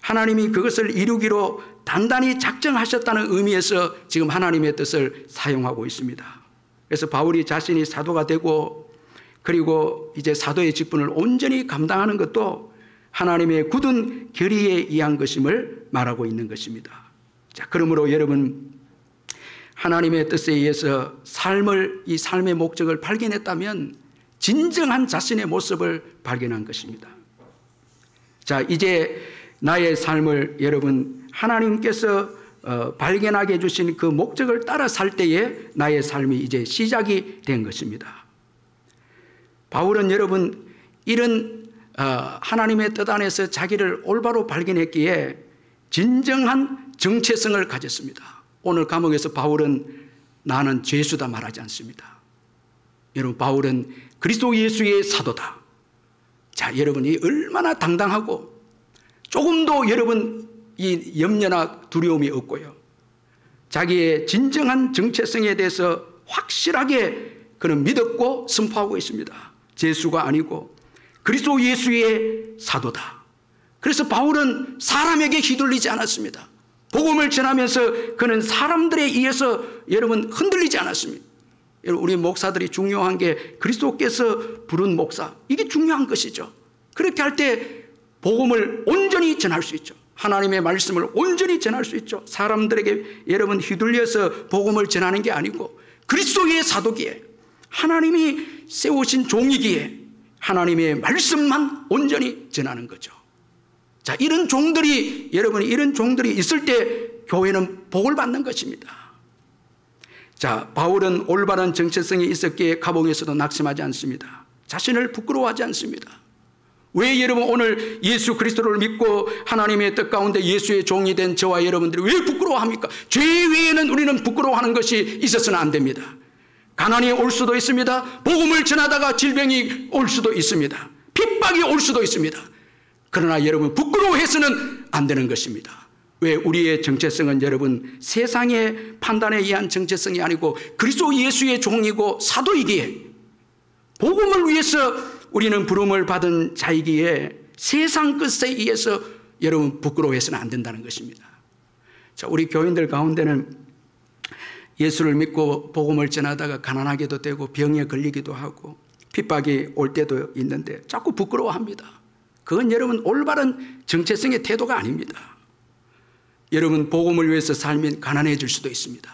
하나님이 그것을 이루기로 단단히 작정하셨다는 의미에서 지금 하나님의 뜻을 사용하고 있습니다. 그래서 바울이 자신이 사도가 되고 그리고 이제 사도의 직분을 온전히 감당하는 것도 하나님의 굳은 결의에 의한 것임을 말하고 있는 것입니다. 자, 그러므로 여러분 하나님의 뜻에 의해서 이 삶의 목적을 발견했다면 진정한 자신의 모습을 발견한 것입니다. 자, 이제 나의 삶을 여러분 하나님께서 발견하게 해주신 그 목적을 따라 살 때에 나의 삶이 이제 시작이 된 것입니다. 바울은 여러분 이런 하나님의 뜻 안에서 자기를 올바로 발견했기에 진정한 정체성을 가졌습니다. 오늘 감옥에서 바울은 나는 죄수다 말하지 않습니다. 여러분 바울은 그리스도 예수의 사도다. 자, 여러분이 얼마나 당당하고 조금도 여러분 이 염려나 두려움이 없고요. 자기의 진정한 정체성에 대해서 확실하게 그는 믿었고 선포하고 있습니다. 죄수가 아니고 그리스도 예수의 사도다. 그래서 바울은 사람에게 휘둘리지 않았습니다. 복음을 전하면서 그는 사람들에 의해서 여러분 흔들리지 않았습니다. 여러분 우리 목사들이 중요한 게 그리스도께서 부른 목사, 이게 중요한 것이죠. 그렇게 할 때 복음을 온전히 전할 수 있죠. 하나님의 말씀을 온전히 전할 수 있죠. 사람들에게 여러분 휘둘려서 복음을 전하는 게 아니고 그리스도의 사도기에 하나님이 세우신 종이기에 하나님의 말씀만 온전히 전하는 거죠. 자, 이런 종들이, 여러분, 이런 종들이 있을 때 교회는 복을 받는 것입니다. 자, 바울은 올바른 정체성이 있었기에 감옥에서도 낙심하지 않습니다. 자신을 부끄러워하지 않습니다. 왜 여러분 오늘 예수 그리스도를 믿고 하나님의 뜻 가운데 예수의 종이 된 저와 여러분들이 왜 부끄러워합니까? 죄 외에는 우리는 부끄러워하는 것이 있어서는 안 됩니다. 가난이 올 수도 있습니다. 복음을 전하다가 질병이 올 수도 있습니다. 핍박이 올 수도 있습니다. 그러나 여러분 부끄러워해서는 안 되는 것입니다. 왜? 우리의 정체성은 여러분 세상의 판단에 의한 정체성이 아니고 그리스도 예수의 종이고 사도이기에 복음을 위해서 우리는 부름을 받은 자이기에 세상 끝에 의해서 여러분 부끄러워해서는 안 된다는 것입니다. 자, 우리 교인들 가운데는 예수를 믿고 복음을 전하다가 가난하게도 되고 병에 걸리기도 하고 핍박이 올 때도 있는데 자꾸 부끄러워합니다. 그건 여러분 올바른 정체성의 태도가 아닙니다. 여러분 복음을 위해서 살면 가난해질 수도 있습니다.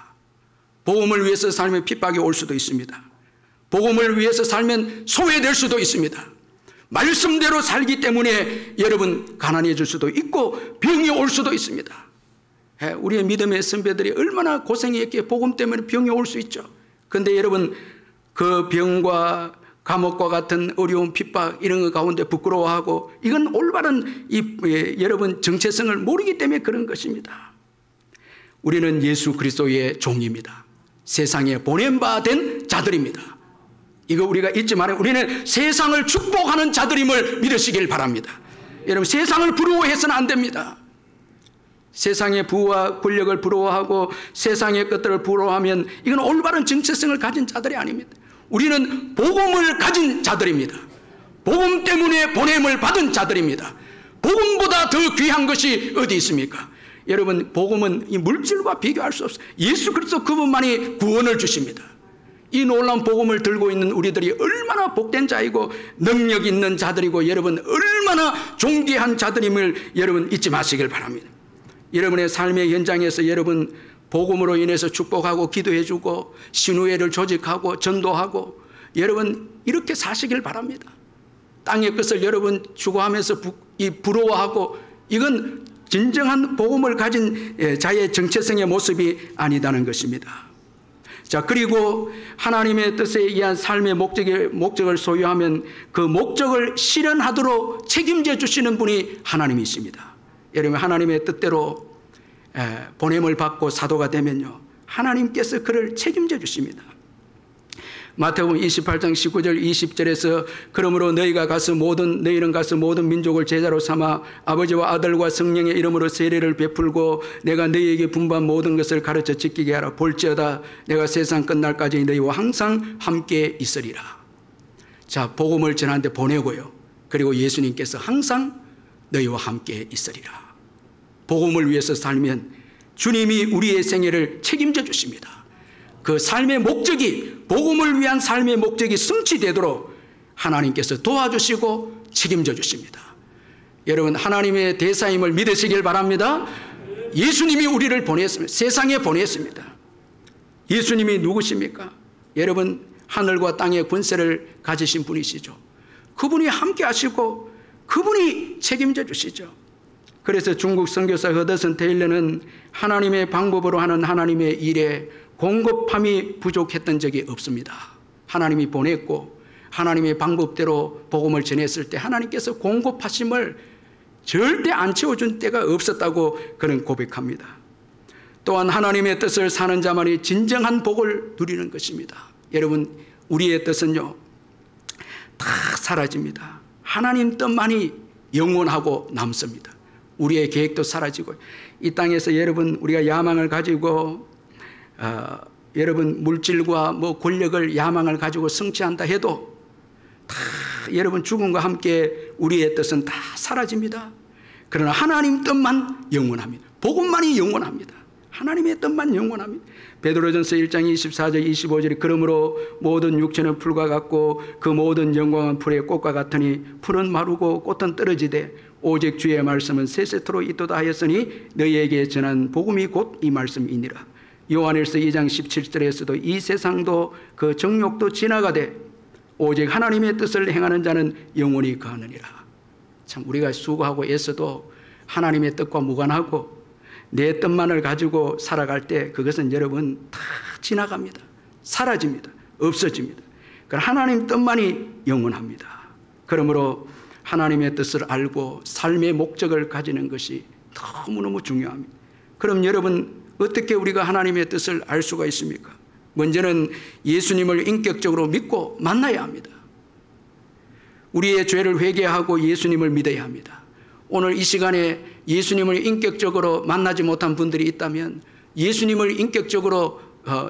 복음을 위해서 살면 핍박이 올 수도 있습니다. 복음을 위해서 살면 소외될 수도 있습니다. 말씀대로 살기 때문에 여러분 가난해질 수도 있고 병이 올 수도 있습니다. 우리의 믿음의 선배들이 얼마나 고생했기에 복음 때문에 병이 올 수 있죠. 그런데 여러분 그 병과 감옥과 같은 어려운 핍박 이런 것 가운데 부끄러워하고 이건 올바른 여러분 정체성을 모르기 때문에 그런 것입니다. 우리는 예수 그리스도의 종입니다. 세상에 보냄받은 자들입니다. 이거 우리가 잊지 말아요. 우리는 세상을 축복하는 자들임을 믿으시길 바랍니다. 여러분 세상을 부러워해서는 안 됩니다. 세상의 부와 권력을 부러워하고 세상의 것들을 부러워하면 이건 올바른 정체성을 가진 자들이 아닙니다. 우리는 복음을 가진 자들입니다. 복음 때문에 보냄을 받은 자들입니다. 복음보다 더 귀한 것이 어디 있습니까? 여러분 복음은 이 물질과 비교할 수 없어요. 예수 그리스도 그분만이 구원을 주십니다. 이 놀라운 복음을 들고 있는 우리들이 얼마나 복된 자이고 능력 있는 자들이고 여러분 얼마나 존귀한 자들임을 여러분 잊지 마시길 바랍니다. 여러분의 삶의 현장에서 여러분 복음으로 인해서 축복하고 기도해주고 신우회를 조직하고 전도하고 여러분 이렇게 사시길 바랍니다. 땅의 것을 여러분 추구하면서 부러워하고 이건 진정한 복음을 가진 자의 정체성의 모습이 아니다는 것입니다. 자, 그리고 하나님의 뜻에 의한 삶의 목적을 소유하면 그 목적을 실현하도록 책임져 주시는 분이 하나님이십니다. 여러분 하나님의 뜻대로 보냄을 받고 사도가 되면요 하나님께서 그를 책임져 주십니다. 마태복음 28장 19절 20절에서 그러므로 너희는 가서 모든 민족을 제자로 삼아 아버지와 아들과 성령의 이름으로 세례를 베풀고 내가 너희에게 분부한 모든 것을 가르쳐 지키게 하라. 볼지어다 내가 세상 끝날까지 너희와 항상 함께 있으리라. 자, 복음을 전하는데 보내고요. 그리고 예수님께서 항상 너희와 함께 있으리라. 복음을 위해서 살면 주님이 우리의 생애를 책임져 주십니다. 그 삶의 목적이 복음을 위한 삶의 목적이 성취되도록 하나님께서 도와주시고 책임져 주십니다. 여러분 하나님의 대사임을 믿으시길 바랍니다. 예수님이 우리를 보냈습니다. 세상에 보냈습니다. 예수님이 누구십니까? 여러분 하늘과 땅의 권세를 가지신 분이시죠. 그분이 함께 하시고 그분이 책임져 주시죠. 그래서 중국 선교사 허드슨 테일러는 하나님의 방법으로 하는 하나님의 일에 공급함이 부족했던 적이 없습니다. 하나님이 보냈고 하나님의 방법대로 복음을 전했을 때 하나님께서 공급하심을 절대 안 채워준 때가 없었다고 그는 고백합니다. 또한 하나님의 뜻을 사는 자만이 진정한 복을 누리는 것입니다. 여러분 우리의 뜻은요 다 사라집니다. 하나님 뜻만이 영원하고 남습니다. 우리의 계획도 사라지고 이 땅에서 여러분 우리가 야망을 가지고 여러분 물질과 뭐 권력을 야망을 가지고 성취한다 해도 다 여러분 죽음과 함께 우리의 뜻은 다 사라집니다. 그러나 하나님 뜻만 영원합니다. 복음만이 영원합니다. 하나님의 뜻만 영원합니다. 베드로전서 1장 24절 25절에 그러므로 모든 육체는 풀과 같고 그 모든 영광은 풀의 꽃과 같으니 풀은 마르고 꽃은 떨어지되 오직 주의 말씀은 세세토록 있도다 하였으니 너희에게 전한 복음이 곧 이 말씀이니라. 요한일서 2장 17절에서도 이 세상도 그 정욕도 지나가되 오직 하나님의 뜻을 행하는 자는 영원히 거하느니라. 참 우리가 수고하고 애써도 하나님의 뜻과 무관하고 내 뜻만을 가지고 살아갈 때 그것은 여러분 다 지나갑니다. 사라집니다. 없어집니다. 하나님 뜻만이 영원합니다. 그러므로 하나님의 뜻을 알고 삶의 목적을 가지는 것이 너무너무 중요합니다. 그럼 여러분 어떻게 우리가 하나님의 뜻을 알 수가 있습니까? 먼저는 예수님을 인격적으로 믿고 만나야 합니다. 우리의 죄를 회개하고 예수님을 믿어야 합니다. 오늘 이 시간에 예수님을 인격적으로 만나지 못한 분들이 있다면 예수님을 인격적으로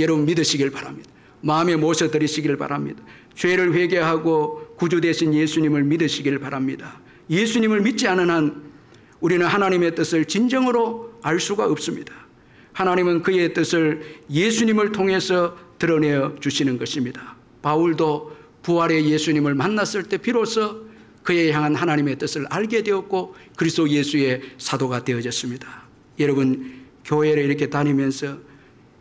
여러분 믿으시길 바랍니다. 마음에 모셔드리시길 바랍니다. 죄를 회개하고 구주 되신 예수님을 믿으시길 바랍니다. 예수님을 믿지 않은 한 우리는 하나님의 뜻을 진정으로 알 수가 없습니다. 하나님은 그의 뜻을 예수님을 통해서 드러내어 주시는 것입니다. 바울도 부활의 예수님을 만났을 때 비로소 그에 향한 하나님의 뜻을 알게 되었고 그리스도 예수의 사도가 되어졌습니다. 여러분 교회를 이렇게 다니면서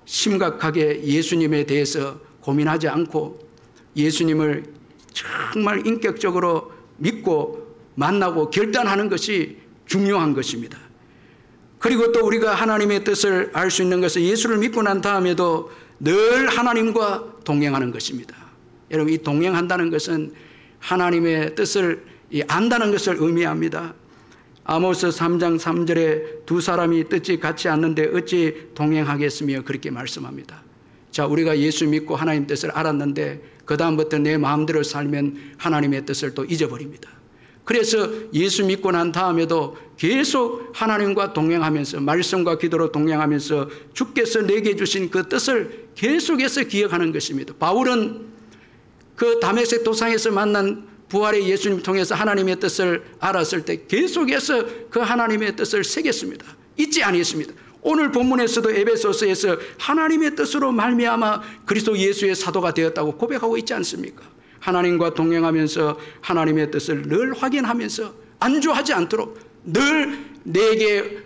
심각하게 예수님에 대해서 고민하지 않고 예수님을 정말 인격적으로 믿고 만나고 결단하는 것이 중요한 것입니다. 그리고 또 우리가 하나님의 뜻을 알 수 있는 것은 예수를 믿고 난 다음에도 늘 하나님과 동행하는 것입니다. 여러분 이 동행한다는 것은 하나님의 뜻을 안다는 것을 의미합니다. 아모스 3장 3절에 두 사람이 뜻이 같지 않는데 어찌 동행하겠으며 그렇게 말씀합니다. 자, 우리가 예수 믿고 하나님 뜻을 알았는데 그 다음부터 내 마음대로 살면 하나님의 뜻을 또 잊어버립니다. 그래서 예수 믿고 난 다음에도 계속 하나님과 동행하면서 말씀과 기도로 동행하면서 주께서 내게 주신 그 뜻을 계속해서 기억하는 것입니다. 바울은 그 다메섹 도상에서 만난 부활의 예수님 통해서 하나님의 뜻을 알았을 때 계속해서 그 하나님의 뜻을 새겼습니다. 잊지 아니했습니다. 오늘 본문에서도 에베소서에서 하나님의 뜻으로 말미암아 그리스도 예수의 사도가 되었다고 고백하고 있지 않습니까? 하나님과 동행하면서 하나님의 뜻을 늘 확인하면서 안주하지 않도록 늘 내게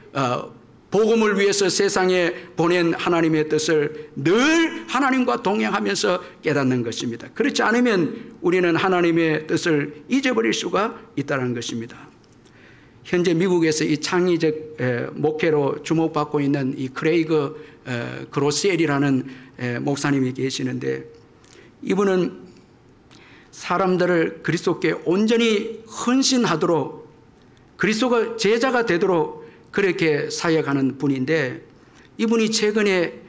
복음을 위해서 세상에 보낸 하나님의 뜻을 늘 하나님과 동행하면서 깨닫는 것입니다. 그렇지 않으면 우리는 하나님의 뜻을 잊어버릴 수가 있다는 것입니다. 현재 미국에서 이 창의적 목회로 주목받고 있는 이 크레이그 그로셀이라는 목사님이 계시는데 이분은 사람들을 그리스도께 온전히 헌신하도록 그리스도가 제자가 되도록 그렇게 사역하는 분인데 이분이 최근에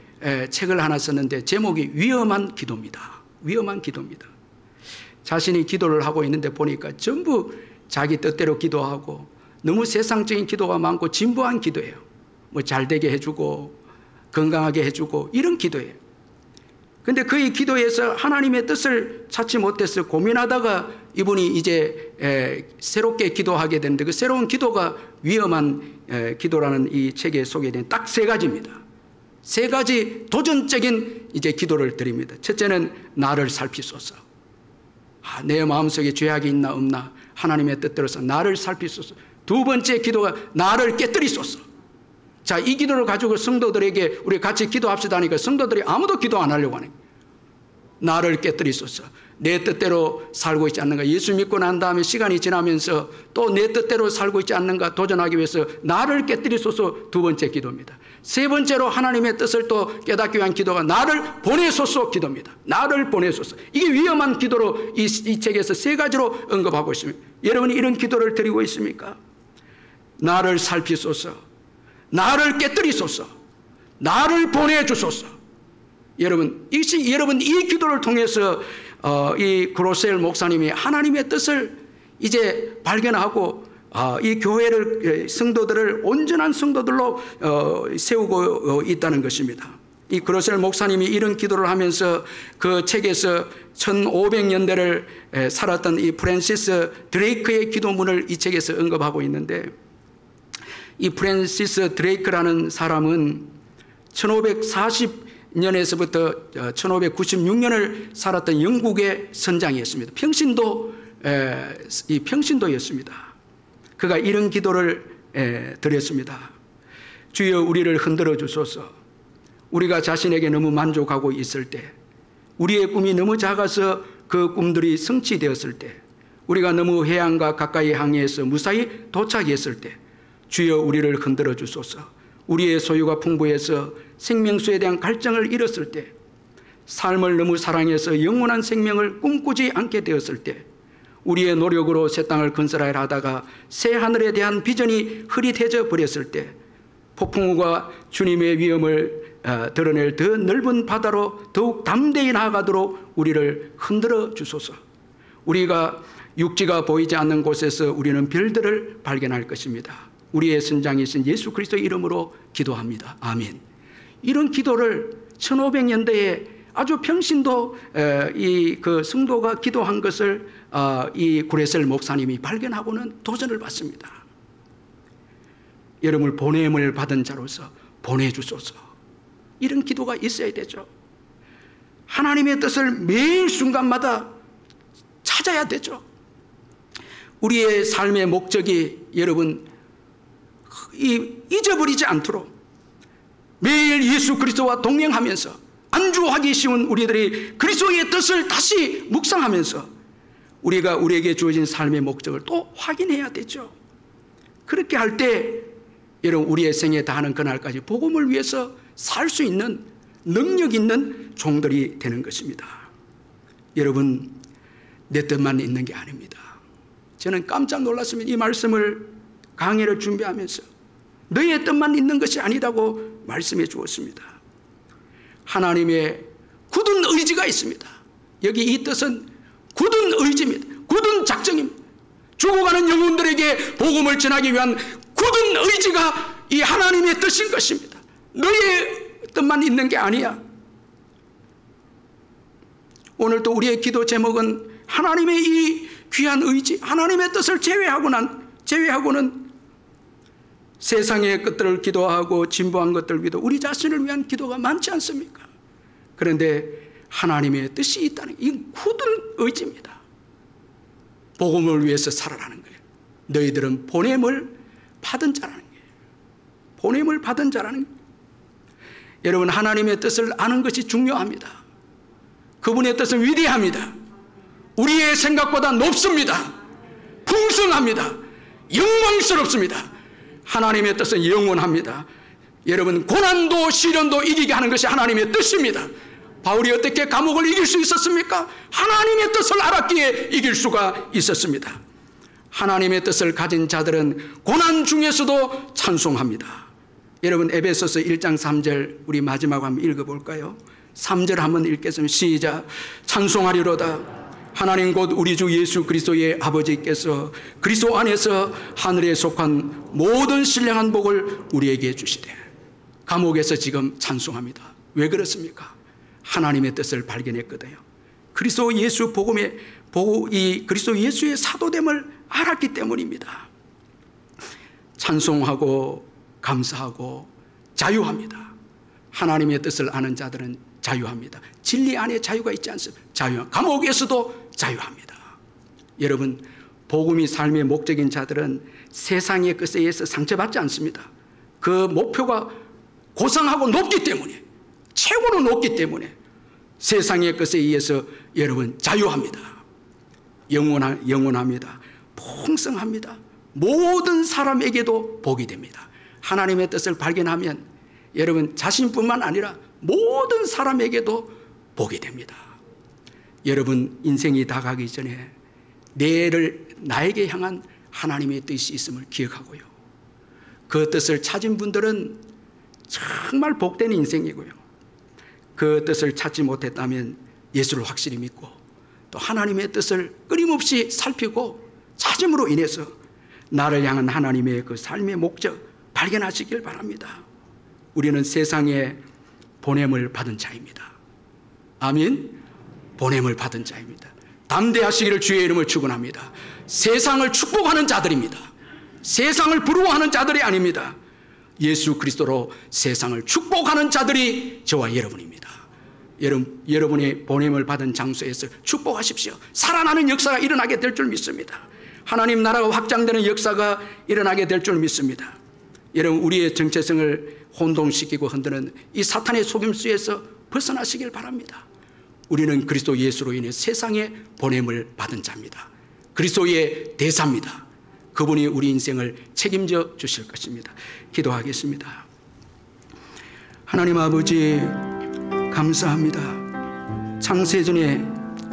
책을 하나 썼는데 제목이 위험한 기도입니다. 위험한 기도입니다. 자신이 기도를 하고 있는데 보니까 전부 자기 뜻대로 기도하고 너무 세상적인 기도가 많고 진부한 기도예요. 뭐 잘되게 해주고 건강하게 해주고 이런 기도예요. 근데 그의 기도에서 하나님의 뜻을 찾지 못해서 고민하다가 이분이 이제 새롭게 기도하게 되는데 그 새로운 기도가 위험한 기도라는 이 책에 소개된 딱 세 가지입니다. 세 가지 도전적인 이제 기도를 드립니다. 첫째는 나를 살피소서. 내 마음속에 죄악이 있나 없나 하나님의 뜻대로서 나를 살피소서. 두 번째 기도가 나를 깨뜨리소서. 자, 이 기도를 가지고 성도들에게 우리 같이 기도합시다 하니까 성도들이 아무도 기도 안 하려고 하네. 나를 깨뜨리소서. 내 뜻대로 살고 있지 않는가. 예수 믿고 난 다음에 시간이 지나면서 또 내 뜻대로 살고 있지 않는가 도전하기 위해서 나를 깨뜨리소서 두 번째 기도입니다. 세 번째로 하나님의 뜻을 또 깨닫기 위한 기도가 나를 보내소서 기도입니다. 나를 보내소서. 이게 위험한 기도로 이 책에서 세 가지로 언급하고 있습니다. 여러분이 이런 기도를 드리고 있습니까? 나를 살피소서. 나를 깨뜨리소서. 나를 보내주소서. 여러분 이 기도를 통해서 이 그로셀 목사님이 하나님의 뜻을 이제 발견하고 이 교회를 성도들을 온전한 성도들로 세우고 있다는 것입니다. 이 그로셀 목사님이 이런 기도를 하면서 그 책에서 1500년대를 살았던 이 프랜시스 드레이크의 기도문을 이 책에서 언급하고 있는데 이 프랜시스 드레이크라는 사람은 1540년에서부터 1596년을 살았던 영국의 선장이었습니다. 평신도였습니다. 그가 이런 기도를 드렸습니다. 주여 우리를 흔들어 주소서. 우리가 자신에게 너무 만족하고 있을 때, 우리의 꿈이 너무 작아서 그 꿈들이 성취되었을 때, 우리가 너무 해안과 가까이 항해해서 무사히 도착했을 때, 주여 우리를 흔들어 주소서. 우리의 소유가 풍부해서 생명수에 대한 갈증을 잃었을 때, 삶을 너무 사랑해서 영원한 생명을 꿈꾸지 않게 되었을 때, 우리의 노력으로 새 땅을 건설하려 하다가 새 하늘에 대한 비전이 흐릿해져 버렸을 때, 폭풍우가 주님의 위엄을 드러낼 더 넓은 바다로 더욱 담대히 나아가도록 우리를 흔들어 주소서. 우리가 육지가 보이지 않는 곳에서 우리는 별들을 발견할 것입니다. 우리의 선장이신 예수 그리스도의 이름으로 기도합니다. 아멘. 이런 기도를 1500년대에 아주 평신도 그 성도가 기도한 것을 이 구레셀 목사님이 발견하고는 도전을 받습니다. 여러분을 보냄을 받은 자로서 보내주소서. 이런 기도가 있어야 되죠. 하나님의 뜻을 매일 순간마다 찾아야 되죠. 우리의 삶의 목적이 여러분 잊어버리지 않도록 매일 예수 그리스도와 동행하면서 안주하기 쉬운 우리들이 그리스도의 뜻을 다시 묵상하면서 우리가 우리에게 주어진 삶의 목적을 또 확인해야 되죠. 그렇게 할 때 여러분 우리의 생에 다하는 그날까지 복음을 위해서 살 수 있는 능력 있는 종들이 되는 것입니다. 여러분 내 뜻만 있는 게 아닙니다. 저는 깜짝 놀랐습니다. 이 말씀을 강의를 준비하면서 너의 뜻만 있는 것이 아니라고 말씀해 주었습니다. 하나님의 굳은 의지가 있습니다. 여기 이 뜻은 굳은 의지입니다. 굳은 작정입니다. 죽어가는 영혼들에게 복음을 전하기 위한 굳은 의지가 이 하나님의 뜻인 것입니다. 너의 뜻만 있는 게 아니야. 오늘 또 우리의 기도 제목은 하나님의 이 귀한 의지, 하나님의 뜻을 제외하고는 세상의 것들을 기도하고 진보한 것들 위도 우리 자신을 위한 기도가 많지 않습니까? 그런데 하나님의 뜻이 있다는 이 굳은 의지입니다. 복음을 위해서 살아라는 거예요. 너희들은 보냄을 받은 자라는 거예요. 보냄을 받은 자라는 거예요. 여러분 하나님의 뜻을 아는 것이 중요합니다. 그분의 뜻은 위대합니다. 우리의 생각보다 높습니다. 풍성합니다. 영광스럽습니다. 하나님의 뜻은 영원합니다. 여러분 고난도 시련도 이기게 하는 것이 하나님의 뜻입니다. 바울이 어떻게 감옥을 이길 수 있었습니까? 하나님의 뜻을 알았기에 이길 수가 있었습니다. 하나님의 뜻을 가진 자들은 고난 중에서도 찬송합니다. 여러분 에베소서 1장 3절 우리 마지막 한번 읽어볼까요? 3절 한번 읽겠습니다. 시작. 찬송하리로다. 하나님 곧 우리 주 예수 그리스도의 아버지께서 그리스도 안에서 하늘에 속한 모든 신령한 복을 우리에게 주시되. 감옥에서 지금 찬송합니다. 왜 그렇습니까? 하나님의 뜻을 발견했거든요. 그리스도 예수 복음의 이 그리스도 예수의 사도됨을 알았기 때문입니다. 찬송하고 감사하고 자유합니다. 하나님의 뜻을 아는 자들은 자유합니다. 진리 안에 자유가 있지 않습니까? 감옥에서도 자유합니다. 여러분 복음이 삶의 목적인 자들은 세상의 것에 의해서 상처받지 않습니다. 그 목표가 고상하고 높기 때문에 최고로 높기 때문에 세상의 것에 의해서 여러분 자유합니다. 영원합니다. 풍성합니다. 모든 사람에게도 복이 됩니다. 하나님의 뜻을 발견하면 여러분 자신뿐만 아니라 모든 사람에게도 복이 됩니다. 여러분 인생이 다가기 전에 나에게 향한 하나님의 뜻이 있음을 기억하고요. 그 뜻을 찾은 분들은 정말 복된 인생이고요. 그 뜻을 찾지 못했다면 예수를 확실히 믿고 또 하나님의 뜻을 끊임없이 살피고 찾음으로 인해서 나를 향한 하나님의 그 삶의 목적 발견하시길 바랍니다. 우리는 세상에 보냄을 받은 자입니다. 아멘. 보냄을 받은 자입니다. 담대하시기를 주의 이름을 축원합니다. 세상을 축복하는 자들입니다. 세상을 부러워하는 자들이 아닙니다. 예수 그리스도로 세상을 축복하는 자들이 저와 여러분입니다. 여러분이 보냄을 받은 장소에서 축복하십시오. 살아나는 역사가 일어나게 될 줄 믿습니다. 하나님 나라가 확장되는 역사가 일어나게 될 줄 믿습니다. 여러분 우리의 정체성을 혼동시키고 흔드는 이 사탄의 속임수에서 벗어나시길 바랍니다. 우리는 그리스도 예수로 인해 세상에 보냄을 받은 자입니다. 그리스도의 대사입니다. 그분이 우리 인생을 책임져 주실 것입니다. 기도하겠습니다. 하나님 아버지, 감사합니다. 창세전에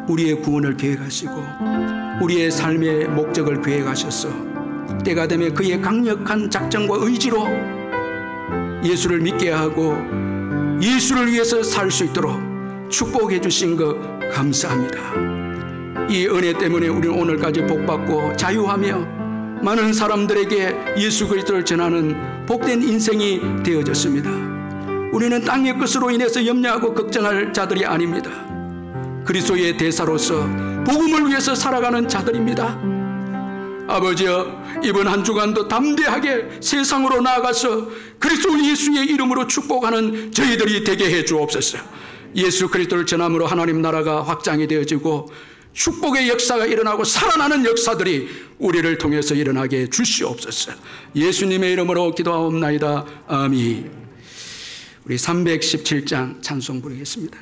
우리의 구원을 계획하시고 우리의 삶의 목적을 계획하셔서 때가 되면 그의 강력한 작정과 의지로 예수를 믿게 하고 예수를 위해서 살 수 있도록 축복해 주신 것 감사합니다. 이 은혜 때문에 우리는 오늘까지 복받고 자유하며 많은 사람들에게 예수 그리스도를 전하는 복된 인생이 되어졌습니다. 우리는 땅의 것으로 인해서 염려하고 걱정할 자들이 아닙니다. 그리스도의 대사로서 복음을 위해서 살아가는 자들입니다. 아버지여, 이번 한 주간도 담대하게 세상으로 나아가서 그리스도 예수의 이름으로 축복하는 저희들이 되게 해 주옵소서. 예수 그리스도를 전함으로 하나님 나라가 확장이 되어지고 축복의 역사가 일어나고 살아나는 역사들이 우리를 통해서 일어나게 주시옵소서. 예수님의 이름으로 기도하옵나이다. 아멘. 우리 317장 찬송 부르겠습니다.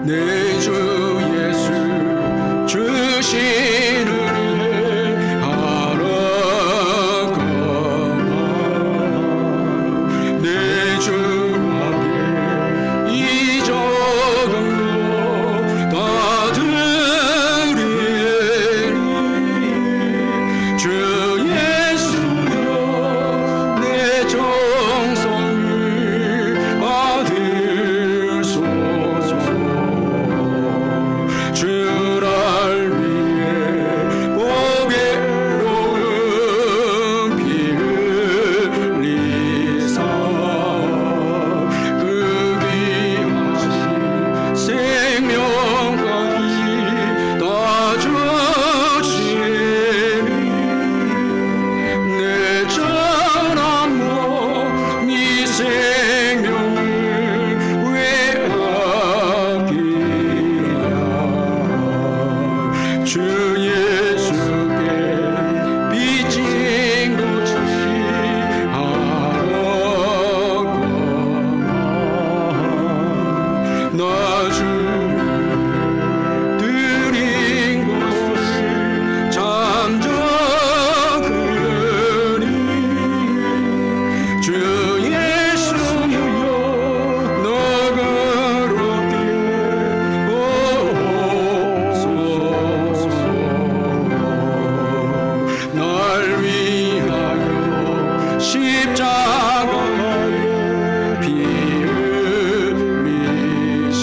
내 주 예수 주신 은혜 알아가라. 내 주 앞에 이 저강도 다 드리니 주 예수여 내 정성을 받으소서. 주를 위해 보배로운 피 흘리사 그 귀하신 생명까지 다 주시니 내 전한 몸 이 생명을 외아끼랴. 주 예수께 빚진 것이 알아가라. 나 주를 드린 것을 잠적으니 주 예수여 너그럽게 보소서. 날 위하여 십자가에 피 흘리신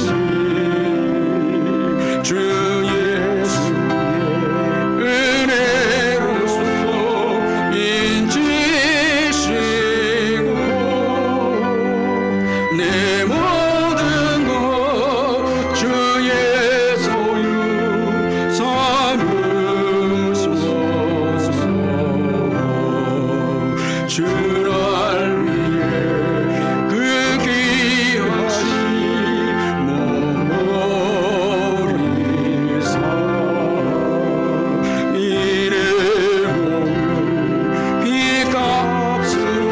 주 예수의 은혜로서 인지시고 내 모든 것 주의 소유 삼으소서. 주를 위해 그 귀하신 몸 버리사 이내 몸을 피값으로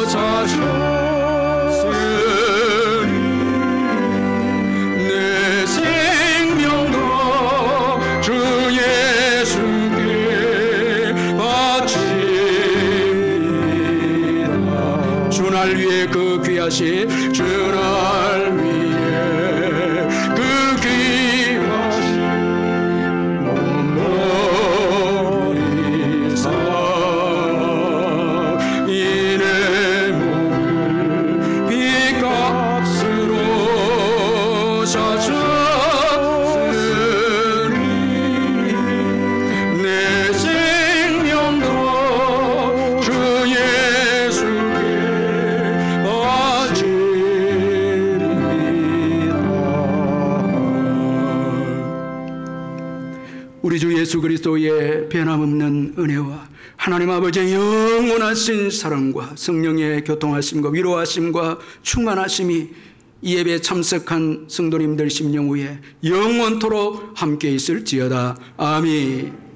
사셨으니 내 생명도 주 예수께 바칩니다. 주날 위해 그 귀하신 주날 위해 그 귀하신 몸 버리사 이내 몸을 피값으로 사셨으니 내 생명도 주 예수께 바칩니다. 우리 주 예수 그리스도의 변함없는 은혜와 하나님 아버지의 영원하신 사랑과 성령의 교통하심과 위로하심과 충만하심이 이 예배에 참석한 성도님들 심령 위에 영원토록 함께 있을지어다. 아멘.